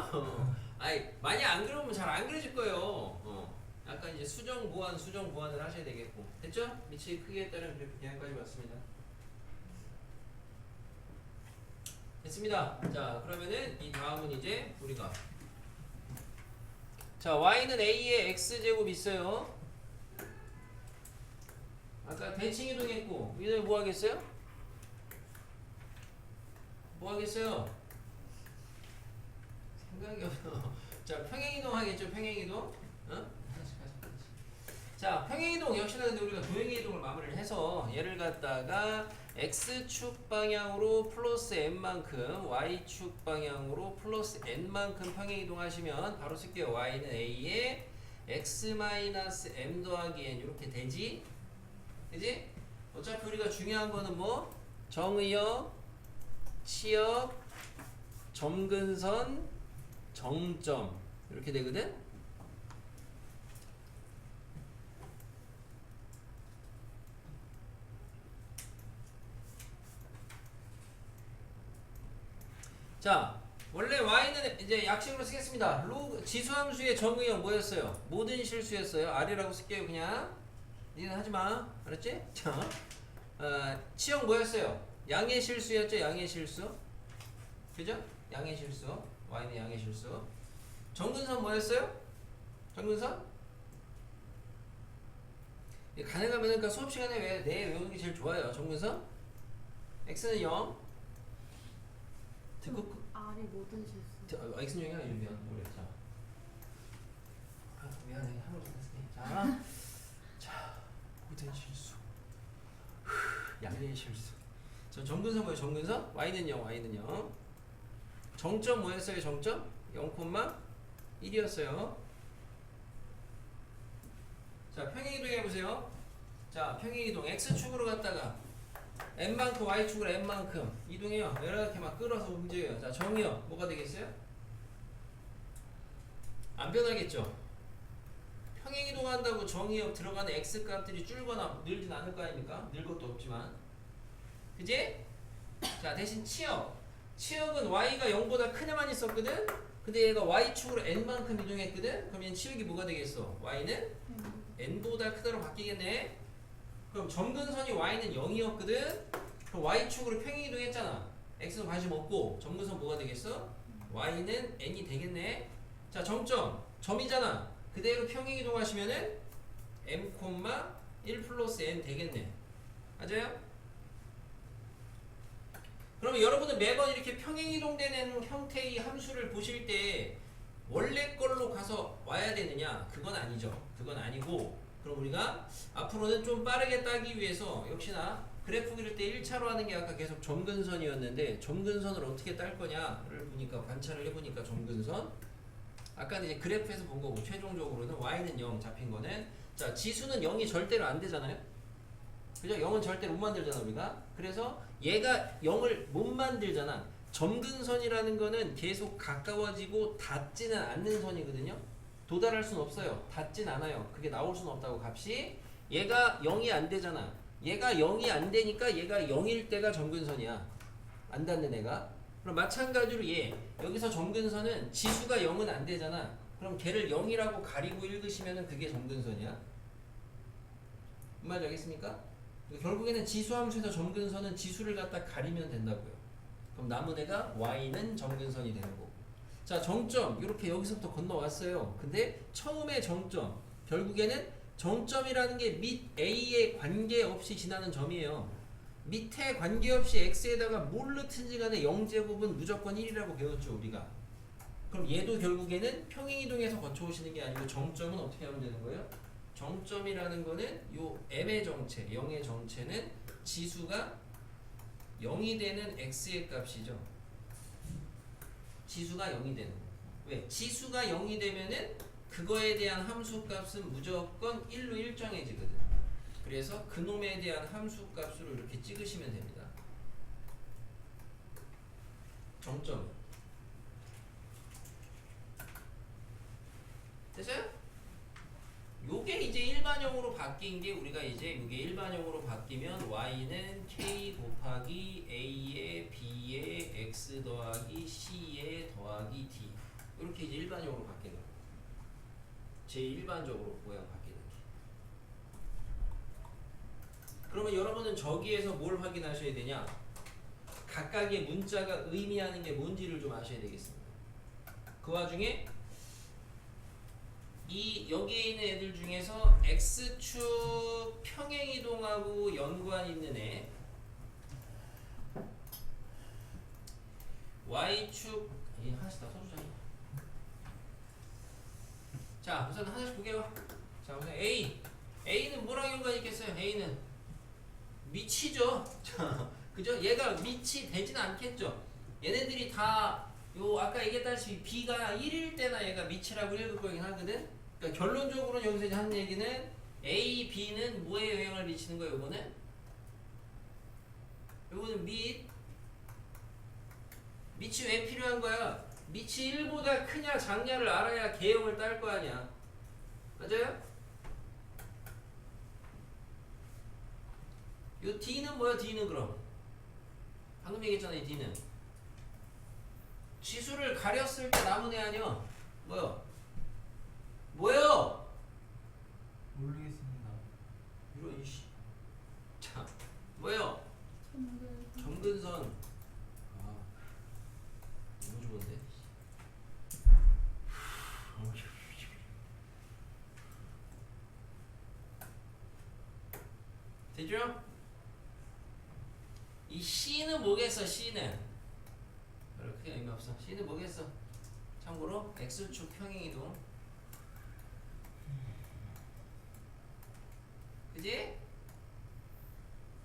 아니 많이 안 그려보면 잘 안 그려질 거예요. 약간 이제 수정 보완을 하셔야 되겠고. 됐죠? 밑의 크기에 따른 그래프 계산까지 왔습니다. 됐습니다. 자, 그러면은 이 다음은 이제 우리가 자, y는 a의 x제곱 있어요. 아까 대칭 이동했고 이제 뭐 하겠어요? 뭐 하겠어요? 생각이 없어. 자, 평행 이동 하겠죠? 평행 이동. 자, 평행 이동 역시나 근데 우리가 도형 이동을 마무리를 해서 얘를 갖다가 x축 방향으로 플러스 n만큼 y축 방향으로 플러스 n만큼 평행 이동하시면 바로 쓸게요. y는 a에 x-m 더하기 n 이렇게 되지? 그지? 어차피 우리가 중요한 거는 뭐? 정의역, 치역, 점근선, 정점 이렇게 되거든? 자, 원래 y는 이제 약식으로 쓰겠습니다. 로그 지수함수의 정의역 뭐였어요? 모든 실수였어요. r이라고 쓸게요. 그냥 니는 하지마. 알았지? 자, 치역 뭐였어요? 양의 실수였죠? 양의 실수. 그죠? 양의 실수. y는 양의 실수. 정근선 뭐였어요? 정근선? 가능하면 그러니까 수업 시간에 왜 내 외우는 게 제일 좋아요. 정근선? x는 0. 듣고 R이 모든 실수. x는 0이야? 미안. 모르겠다. 미안해. 한번 더 자, 모든 실수. 양의 실수. 저 정근선 뭐예요? 정근선? y는 0, y는 0. 정점 뭐였어요? 정점? 0,1이었어요. 자, 평행이동 해보세요. 자, 평행이동 x축으로 갔다가 n만큼 y축으로 n만큼 이동해요. 이렇게 막 끌어서 움직여요. 자, 정의요. 뭐가 되겠어요? 안 변하겠죠? 평행이동한다고 정의역 들어가는 x값들이 줄거나 늘진 않을 거 아닙니까? 늘 것도 없지만. 그지? 자, 대신 치역. 치역은 y가 0보다 큰 애만 있었거든? 근데 얘가 y축으로 n만큼 이동했거든? 그럼 얘는 치역이 뭐가 되겠어? y는 n보다 크다로 바뀌겠네. 그럼 점근선이 y는 0이었거든. 그럼 y축으로 평행이동했잖아. x는 관심 없고 점근선 뭐가 되겠어? y는 n이 되겠네. 자, 정점 점이잖아. 그대로 평행이동하시면은 m, 1 플러스 n 되겠네. 맞아요? 그러면 여러분은 매번 이렇게 평행이동되는 형태의 함수를 보실 때 원래 걸로 가서 와야 되느냐? 그건 아니죠. 그건 아니고, 그럼 우리가 앞으로는 좀 빠르게 따기 위해서 역시나 그래프 그릴 때 1차로 하는 게 아까 계속 점근선이었는데, 점근선을 어떻게 딸 거냐를 보니까, 관찰을 해보니까 점근선, 아까는 이제 그래프에서 본 거고, 최종적으로는 y는 0 잡힌 거는, 자, 지수는 0이 절대로 안 되잖아요. 그죠? 0은 절대로 못 만들잖아 우리가. 그래서 얘가 0을 못 만들잖아. 점근선이라는 거는 계속 가까워지고 닿지는 않는 선이거든요. 도달할 수는 없어요. 닿진 않아요. 그게 나올 수는 없다고 값이. 얘가 0이 안 되잖아. 얘가 0이 안 되니까 얘가 0일 때가 점근선이야. 안 닿는 애가. 그럼 마찬가지로 얘 여기서 점근선은 지수가 0은 안 되잖아. 그럼 걔를 0이라고 가리고 읽으시면은 그게 점근선이야. 무슨 말인지 알겠습니까? 결국에는 지수함수에서 점근선은 지수를 갖다 가리면 된다고요. 그럼 남은 애가 y는 점근선이 되는 거고. 자, 정점 이렇게 여기서부터 건너왔어요. 근데 처음에 정점 결국에는 정점이라는 게 밑 a에 관계없이 지나는 점이에요. 밑에 관계없이 x에다가 뭘 넣든지 간에 0제곱은 무조건 1이라고 배웠죠 우리가. 그럼 얘도 결국에는 평행이동해서 거쳐오시는 게 아니고 정점은 어떻게 하면 되는 거예요? 정점이라는 거는 요 m의 정체, 0의 정체는 지수가 0이 되는 x의 값이죠. 지수가 0이 되는 거. 왜? 지수가 0이 되면은 그거에 대한 함수 값은 무조건 1로 일정해지거든. 그래서 그놈에 대한 함수 값으로 이렇게 찍으시면 됩니다. 정점. 됐어요? 요게 이제 일반형으로 바뀐 게 우리가 이제 요게 일반형으로 바뀌면 y는 k 곱하기 a에 b에 x 더하기 c에 더하기 d 이렇게 이제 일반형으로 바뀌는 거예요. 제일 일반적으로 모양 바뀌는 게. 그러면 여러분은 저기에서 뭘 확인하셔야 되냐? 각각의 문자가 의미하는 게 뭔지를 좀 아셔야 되겠습니다. 그 와중에 이 여기에 있는 애들 중에서 x축 평행이동하고 연관 있는 애, y축 하나씩 다 써주자. 자, 우선 하나씩 볼게요. 자, 우선 a는 뭐랑 연관 있겠어요? a는 밑이죠. 자, 그죠? 얘가 밑이 되지는 않겠죠. 얘네들이 다 요 아까 얘기했다시피 b가 1일 때나 얘가 밑이라고 읽을 거긴 하거든. 그러니까 결론적으로 여기서 이제 하는 얘기는 A, B는 뭐에 영향을 미치는 거예요? 요거는 밑이 왜 필요한 거야? 밑이 1보다 크냐 작냐를 알아야 개형을 딸 거 아니야. 맞아요? 요 D는 뭐야? D는 그럼 방금 얘기했잖아. 이 D는 지수를 가렸을 때 남은 애 아니야? 뭐요? 모르겠습니다. 이런 이씨. 자, 뭐요? 점근선. 아, 너무 좋은데. 되죠? 이 C는 뭐겠어? C는 별로 크게 의미 없어. C는 뭐겠어? 참고로 X축 평행이동. 그지?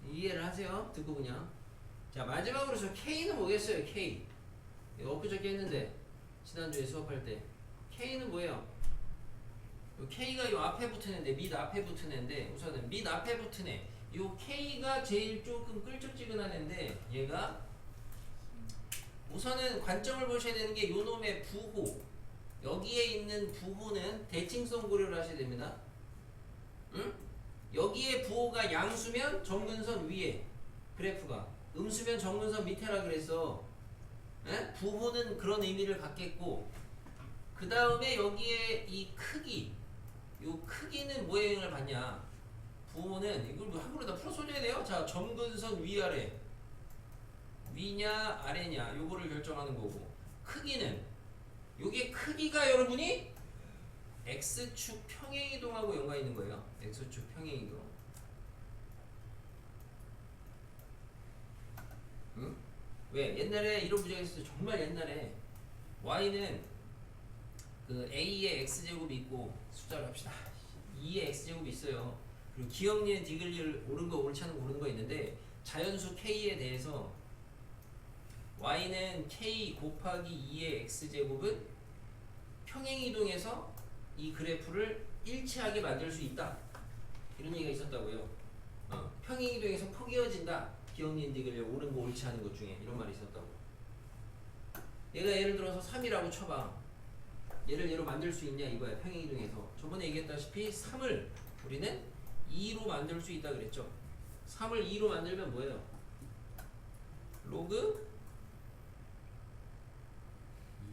이해를 하세요. 듣고 그냥. 자, 마지막으로 저 K는 뭐겠어요? K. 이거 엊그저께 했는데 지난주에 수업할 때 K는 뭐예요? 요 K가 요 앞에 붙은 애인데, 밑 앞에 붙은 애인데, 우선은 밑 앞에 붙은 애 요 K가 제일 조금 끌적지근한 애인데, 얘가 우선은 관점을 보셔야 되는 게 요 놈의 부호, 여기에 있는 부호는 대칭성 고려를 하셔야 됩니다. 응? 여기에 부호가 양수면 점근선 위에 그래프가, 음수면 점근선 밑에라 그랬어. 에? 부호는 그런 의미를 갖겠고, 그 다음에 여기에 이 크기, 요 크기는 뭐에 영향을 받냐? 부호는 이걸 뭐 한글로 다 풀어 써줘야 돼요. 자, 점근선 위아래 위냐 아래냐 요거를 결정하는 거고 크기는 요게 크기가 여러분이 x축 평행이동하고 연관 있는 거예요. x축 평행이동. 응? 왜? 옛날에 이런 부정이 있었어요. 정말 옛날에 y는 그 a의 x제곱이 있고 숫자로 합시다. 2의 x제곱이 있어요. 그리고 기억니은 디귿리를 옳은 거 옳지 않은 거 고르는 거 있는데 자연수 k에 대해서 y는 k 곱하기 2의 x제곱은 평행이동해서 이 그래프를 일치하게 만들 수 있다. 이런 얘기가 있었다고요. 평행이동해서 포개어진다. 기억니은 디귿리 옳은 거 옳지 않은 것 중에 이런 말이 있었다고. 얘가 예를 들어서 3이라고 쳐봐. 얘를 얘로 만들 수 있냐 이거야. 평행이동해서 저번에 얘기했다시피 3을 우리는 2로 만들 수 있다 그랬죠. 3을 2로 만들면 뭐예요? 로그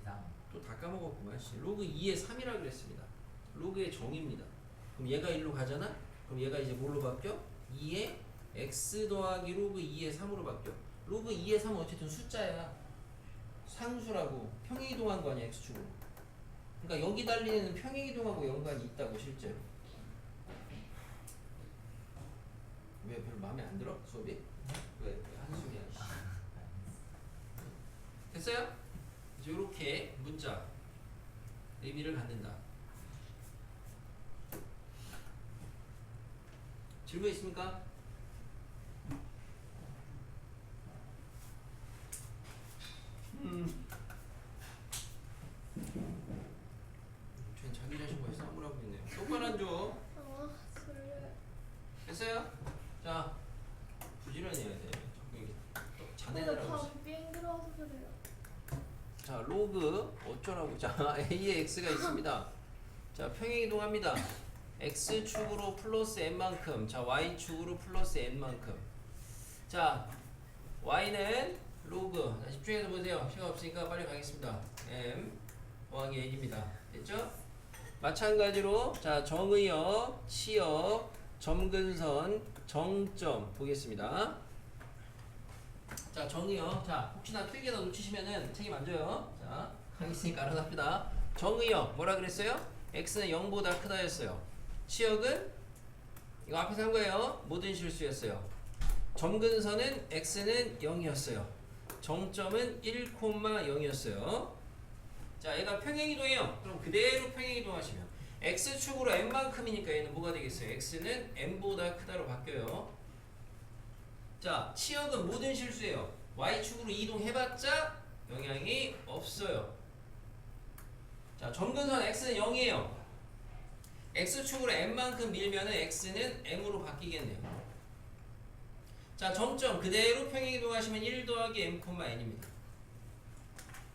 2, 3. 또 다 까먹었구만. 로그 2의 3이라 그랬습니다. 로그의 정의입니다. 그럼 얘가 1로 가잖아? 그럼 얘가 이제 뭘로 바뀌어? 2의 x 더하기 로그 2의 3으로 바뀌어. 로그 2의 3은 어쨌든 숫자야. 상수라고. 평행이동한 거 아니야 x축으로. 그러니까 여기 달리는 평행이동하고 연관이 있다고 실제로. 왜 별로 마음에 안 들어? 수업이? 왜 한숨이야? 됐어요? 이제 이렇게 문자 의미를 갖는다. 질문 있습니까? 쟨 자기 자신과의 싸움을 하고 있네요. 똑바로 앉아. 그래. 됐어요? 자, 부지런히 해야 돼. 자꾸 자네들하고. 밤 비행 들어와서 그래요. 자, 로그 어쩌라고. 자, a의 x가 있습니다. 자, 평행이동합니다. x축으로 플러스 n만큼, 자, y축으로 플러스 n만큼. 자, y는 로그. 자, 집중해서 보세요. 시간 없으니까 빨리 가겠습니다. m 더하기 n입니다. 됐죠? 마찬가지로 자, 정의역, 치역, 점근선, 정점 보겠습니다. 자, 정의역. 자, 혹시나 필기나 놓치시면은 책임 안 져요. 자, 하겠으니까 알아서 합니다. 정의역 뭐라 그랬어요? x는 0보다 크다였어요. 치역은 이거 앞에서 한 거예요. 모든 실수였어요. 점근선은 x는 0이었어요. 정점은 1,0이었어요. 자, 얘가 평행이동해요. 그럼 그대로 평행이동하시면 x축으로 n만큼이니까 얘는 뭐가 되겠어요? x는 n보다 크다로 바뀌어요. 자, 치역은 모든 실수예요. y축으로 이동해봤자 영향이 없어요. 자, 점근선 x는 0이에요. x축으로 n만큼 밀면은 x는 m으로 바뀌겠네요. 자, 정점 그대로 평행이동하시면 1 더하기 m, n입니다.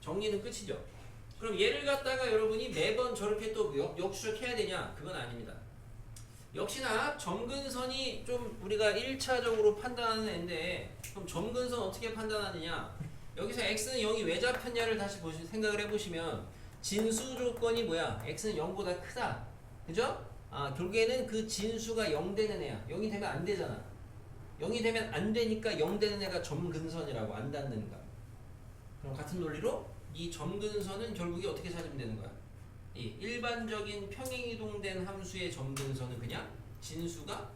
정리는 끝이죠. 그럼 얘를 갖다가 여러분이 매번 저렇게 또 역수적해야 되냐? 그건 아닙니다. 역시나 점근선이 좀 우리가 1차적으로 판단하는 애인데 그럼 점근선 어떻게 판단하느냐? 여기서 x는 0이 왜 잡혔냐를 다시 생각을 해보시면 진수 조건이 뭐야? x는 0보다 크다. 그죠? 결국에는 그 진수가 0 되는 애야. 0이 되면 안 되잖아. 0이 되면 안 되니까 0 되는 애가 점근선이라고 안 닿는가. 그럼 같은 논리로 이 점근선은 결국에 어떻게 찾으면 되는 거야? 이 일반적인 평행이동된 함수의 점근선은 그냥 진수가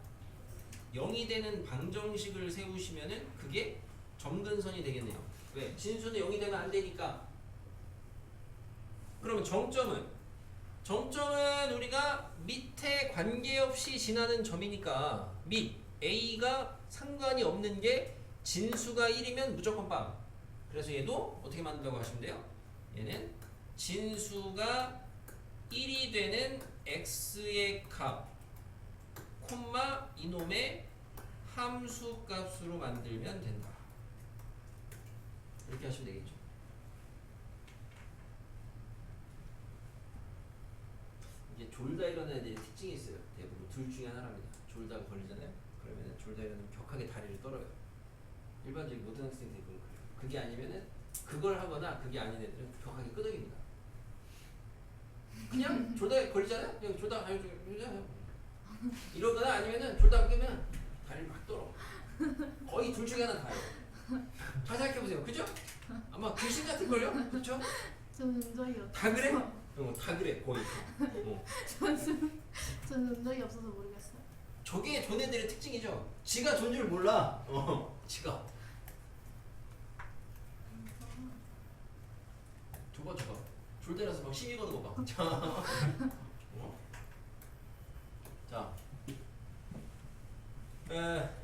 0이 되는 방정식을 세우시면은 그게 점근선이 되겠네요. 왜? 진수는 0이 되면 안 되니까. 그러면 정점은 우리가 밑에 관계없이 지나는 점이니까 밑 A가 상관이 없는 게 진수가 1이면 무조건 빵. 그래서 얘도 어떻게 만든다고 하시면 돼요? 얘는 진수가 1이 되는 x의 값, 콤마 이놈의 함수 값으로 만들면 된다. 이렇게 하시면 되겠죠. 이게 졸다 이런 애들이 특징이 있어요. 대부분 둘 중에 하나입니다. 졸다가 걸리잖아요. 그러면 졸다 이런 애는 격하게 다리를 떨어요. 일반적인 모든 학생들이 대부분 그래요. 그게 아니면은 그걸 하거나 그게 아닌 애들은 격하게 끄덕입니다. 그냥 졸다 걸리잖아요. 그냥 졸다 이러잖아요. 이러거나 아니면은 졸다 끄면 다리를 막 떨어. 거의 둘 중에 하나 다요. 잘 생각해 보세요. 그죠? 아마 귀신 같은 걸요. 그렇죠? 저는 적이 없어서. 다 그래? 다 그래 거의. 저는 적이 없어서 모르겠어요. 저게 존애들의 특징이죠. 지가 존 줄 몰라. 지가. 저거. 졸대라서 막 시비 거는 거 봐. 자.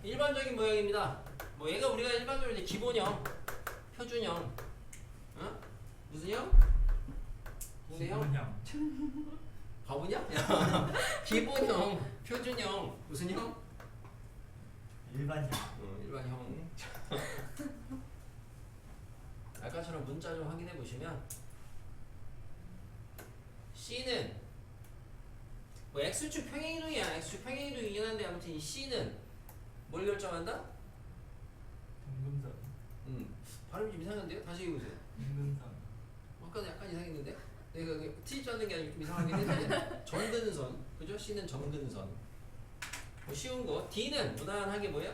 일반적인 모양입니다. 뭐 얘가 우리가 일반적으로 이제 기본형, 표준형, 무슨 형? 무슨 형? 기본형. 바보냐? 기본형, 표준형, 무슨 형? 일반형. 일반형. 아까처럼 문자 좀 확인해 보시면 C는 뭐 X축 평행이동이야. X축 평행이동이긴 한데 아무튼 이 C는 뭘 결정한다? 정근선. 발음이 좀 이상한데요? 다시 얘기해보세요. 정근선. 아까는 약간 이상했는데 내가 트집지 않는 게 아니고 좀 이상하긴 했는데 정근선, 그죠? C는 정근선. 뭐 쉬운 거. D는 무난하게 뭐야?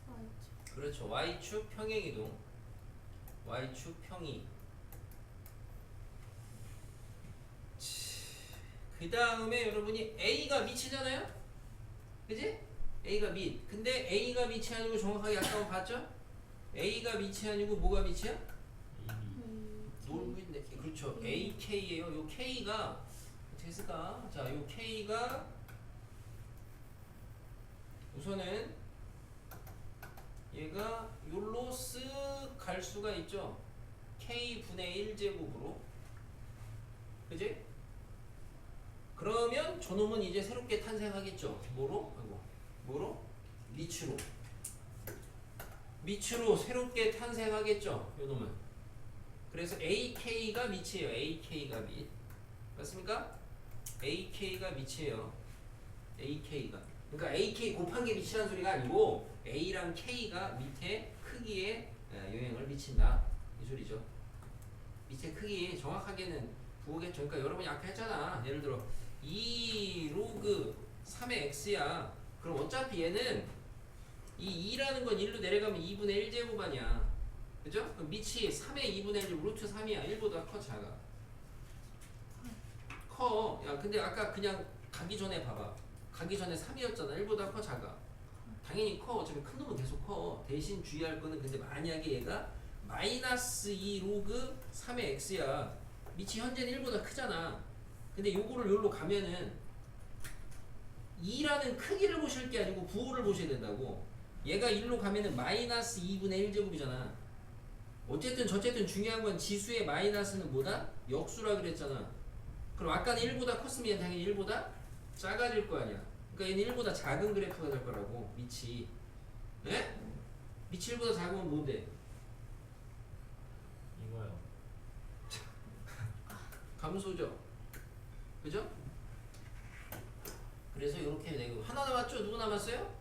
Y축. 그렇죠. Y축 평행이동. Y축 평이. 그 다음에 여러분이 A가 밑이잖아요? 그지? A가 밑. 근데 A가 밑이 아니고 정확하게 아까 봤죠? A가 밑이 아니고 뭐가 밑이야? 놀고 있네. 그렇죠. AK예요. 요 K가 어떻게 쓸까? 자, 요 K가 우선은 얘가 요로 쓱 갈 수가 있죠. K분의 1제곱으로. 그지? 그러면 저놈은 이제 새롭게 탄생하겠죠. 뭐로? 뭐로? 밑으로. 밑으로 새롭게 탄생하겠죠. 요놈은. 그래서 AK가 밑이에요. AK가 밑. 맞습니까? AK가 밑이에요. AK가. 그러니까 AK 곱한 게 밑이라는 소리가 아니고 A랑 K가 밑에 크기에 영향을 미친다. 이 소리죠. 밑에 크기 정확하게는 부호겠죠. 그러니까 여러분이 아까 했잖아. 예를 들어 2 로그 3의 x야. 그럼 어차피 얘는 이 2라는 건 1로 내려가면 2분의 1제곱 아니야. 그죠? 그럼 밑이 3의 2분의 1 루트 3이야. 1보다 커 작아? 커. 야 근데 아까 그냥 가기 전에 봐봐. 가기 전에 3이었잖아. 1보다 커 작아? 당연히 커. 어차피 큰 놈은 계속 커. 대신 주의할 거는 근데 만약에 얘가 마이너스 2 로그 3의 x야. 밑이 현재는 1보다 크잖아. 근데 요거를 여기로 가면은 2라는 크기를 보실 게 아니고 부호를 보셔야 된다고. 얘가 1로 가면은 마이너스 2분의 1제곱이잖아. 어쨌든 저쨌든 중요한 건 지수의 마이너스는 뭐다? 역수라 그랬잖아. 그럼 아까는 1보다 컸으면 얘는 당연히 1보다 작아질 거 아니야. 그러니까 얘는 1보다 작은 그래프가 될 거라고. 밑이. 네? 밑이 1보다 작으면 뭔데? 이거요. 감소죠. 그죠? 그래서 이렇게 되고 하나 남았죠? 누구 남았어요?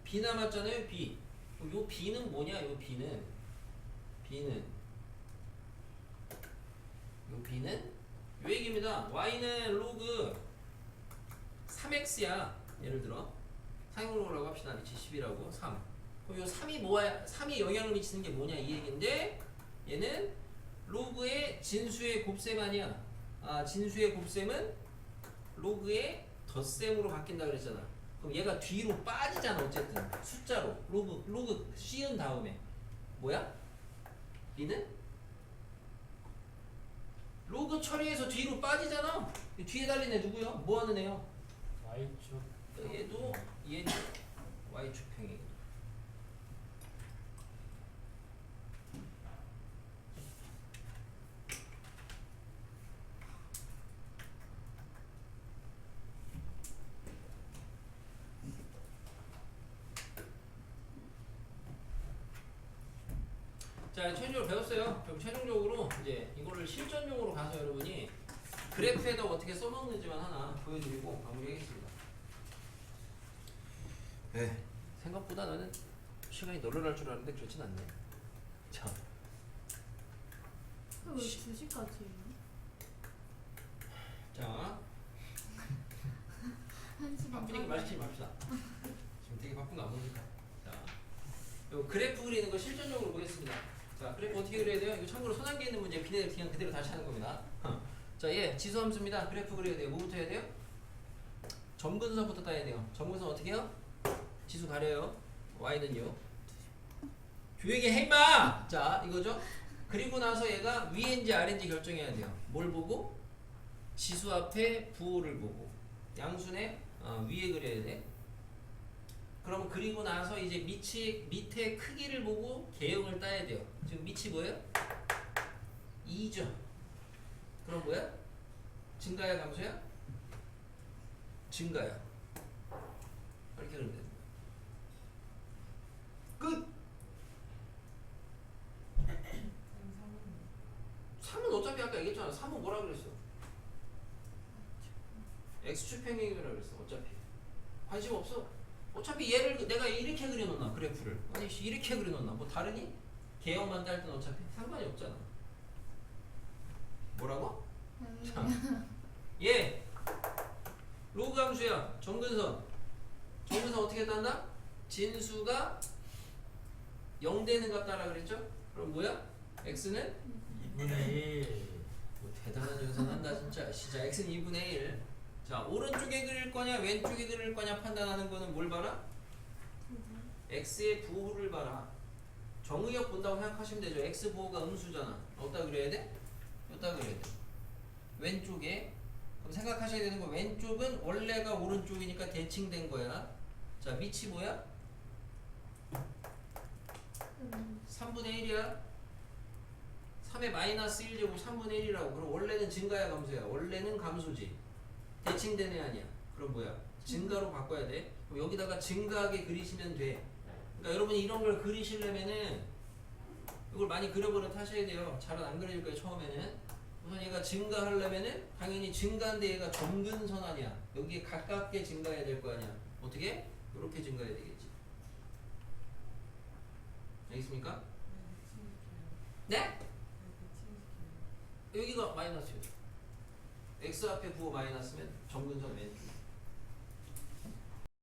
B 남았잖아요. B. 그럼 요 B는 뭐냐? 요 B는 요 B는 요 얘기입니다. Y는 로그 3x야. 예를 들어 상용로그라고 합시다. 밑이 10이라고 3. 그럼 요 3이 뭐야? 3이 영향을 미치는 게 뭐냐? 이 얘기인데 얘는 로그의 진수의 곱셈 아니야. 진수의 곱셈은 로그의 덧셈으로 바뀐다 그랬잖아. 그럼 얘가 뒤로 빠지잖아. 어쨌든 숫자로 로그 씌운 다음에 뭐야? B는 로그 처리해서 뒤로 빠지잖아. 뒤에 달린 애 누구요? 뭐 하는 애요? Y축. 얘도 Y축 평행. 자, 최종적으로 배웠어요. 그럼 최종적으로 이제 이거를 실전용으로 가서 여러분이 그래프에다 어떻게 써먹는지만 하나 보여드리고 마무리하겠습니다. 네. 생각보다 나는 시간이 널널할 줄 알았는데 그렇진 않네. 자, 왜 2시까지 해요? 자, 1시간 바쁘니까 말 시키지 맙시다. 지금 되게 바쁜 거 안 보니까. 자, 요 그래프 그리는 거 실전적으로 보겠습니다. 자, 그래프 어떻게 그려야 돼요? 이거 참고로 손안개 있는 문제 그냥 그대로 다시 하는 겁니다. 자, 예, 지수함수입니다. 그래프 그려야 돼요. 뭐부터 해야 돼요? 점근선부터 따야 돼요. 점근선 어떻게 해요? 지수 가려요. y는요. 조용히 해 임마! 자, 이거죠? 그리고 나서 얘가 위인지 아래인지 결정해야 돼요. 뭘 보고? 지수 앞에 부호를 보고 양순에 위에 그려야 돼. 그럼 그리고 나서 이제 밑에 크기를 보고 개형을 따야 돼요. 지금 밑이 뭐예요? 2죠. 그럼 뭐야? 증가야 감소야? 증가야. 이렇게 그리면 됩니다. 끝! 3은 어차피 아까 얘기했잖아. 3은 뭐라 그랬어? x축 평행이라고 그랬어. 어차피 관심 없어. 어차피 얘를 내가 이렇게 그려놓나 그래프를. 아니 이렇게 그려놓나 뭐 다르니? 개형만 딸 땐 어차피 상관이 없잖아. 뭐라고? 자, 얘 로그 함수야. 정근선 어떻게 딴다? 진수가 0 되는 값 따라 그랬죠? 그럼 뭐야? x는 2분의 1. 뭐 대단한 연산한다 진짜. 진짜 x는 2분의 1. 자, 오른쪽에 그릴 거냐 왼쪽에 그릴 거냐 판단하는 거는 뭘 봐라? x의 부호를 봐라. 정의역 본다고 생각하시면 되죠. x 부호가 음수잖아. 어디다 그려야 돼? 여기다 그려야 돼. 왼쪽에. 그럼 생각하셔야 되는 거 왼쪽은 원래가 오른쪽이니까 대칭된 거야. 자, 밑이 뭐야? 3분의 1이야. 3의 마이너스 1제곱 3분의 1이라고. 그럼 원래는 증가야 감소야? 원래는 감소지. 대칭된 애 아니야. 그럼 뭐야? 증가로 바꿔야 돼. 그럼 여기다가 증가하게 그리시면 돼. 그러니까 여러분이 이런 걸 그리시려면은 이걸 많이 그려버려 타셔야 돼요. 잘은 안 그려질 거예요 처음에는. 우선 얘가 증가하려면은 당연히 증가인데 얘가 점근선 아니야. 여기에 가깝게 증가해야 될 거 아니야. 어떻게? 이렇게 증가해야 되겠지. 알겠습니까? 네? 여기가 마이너스죠. x 앞에 부호 마이너스면 점근선 왼쪽.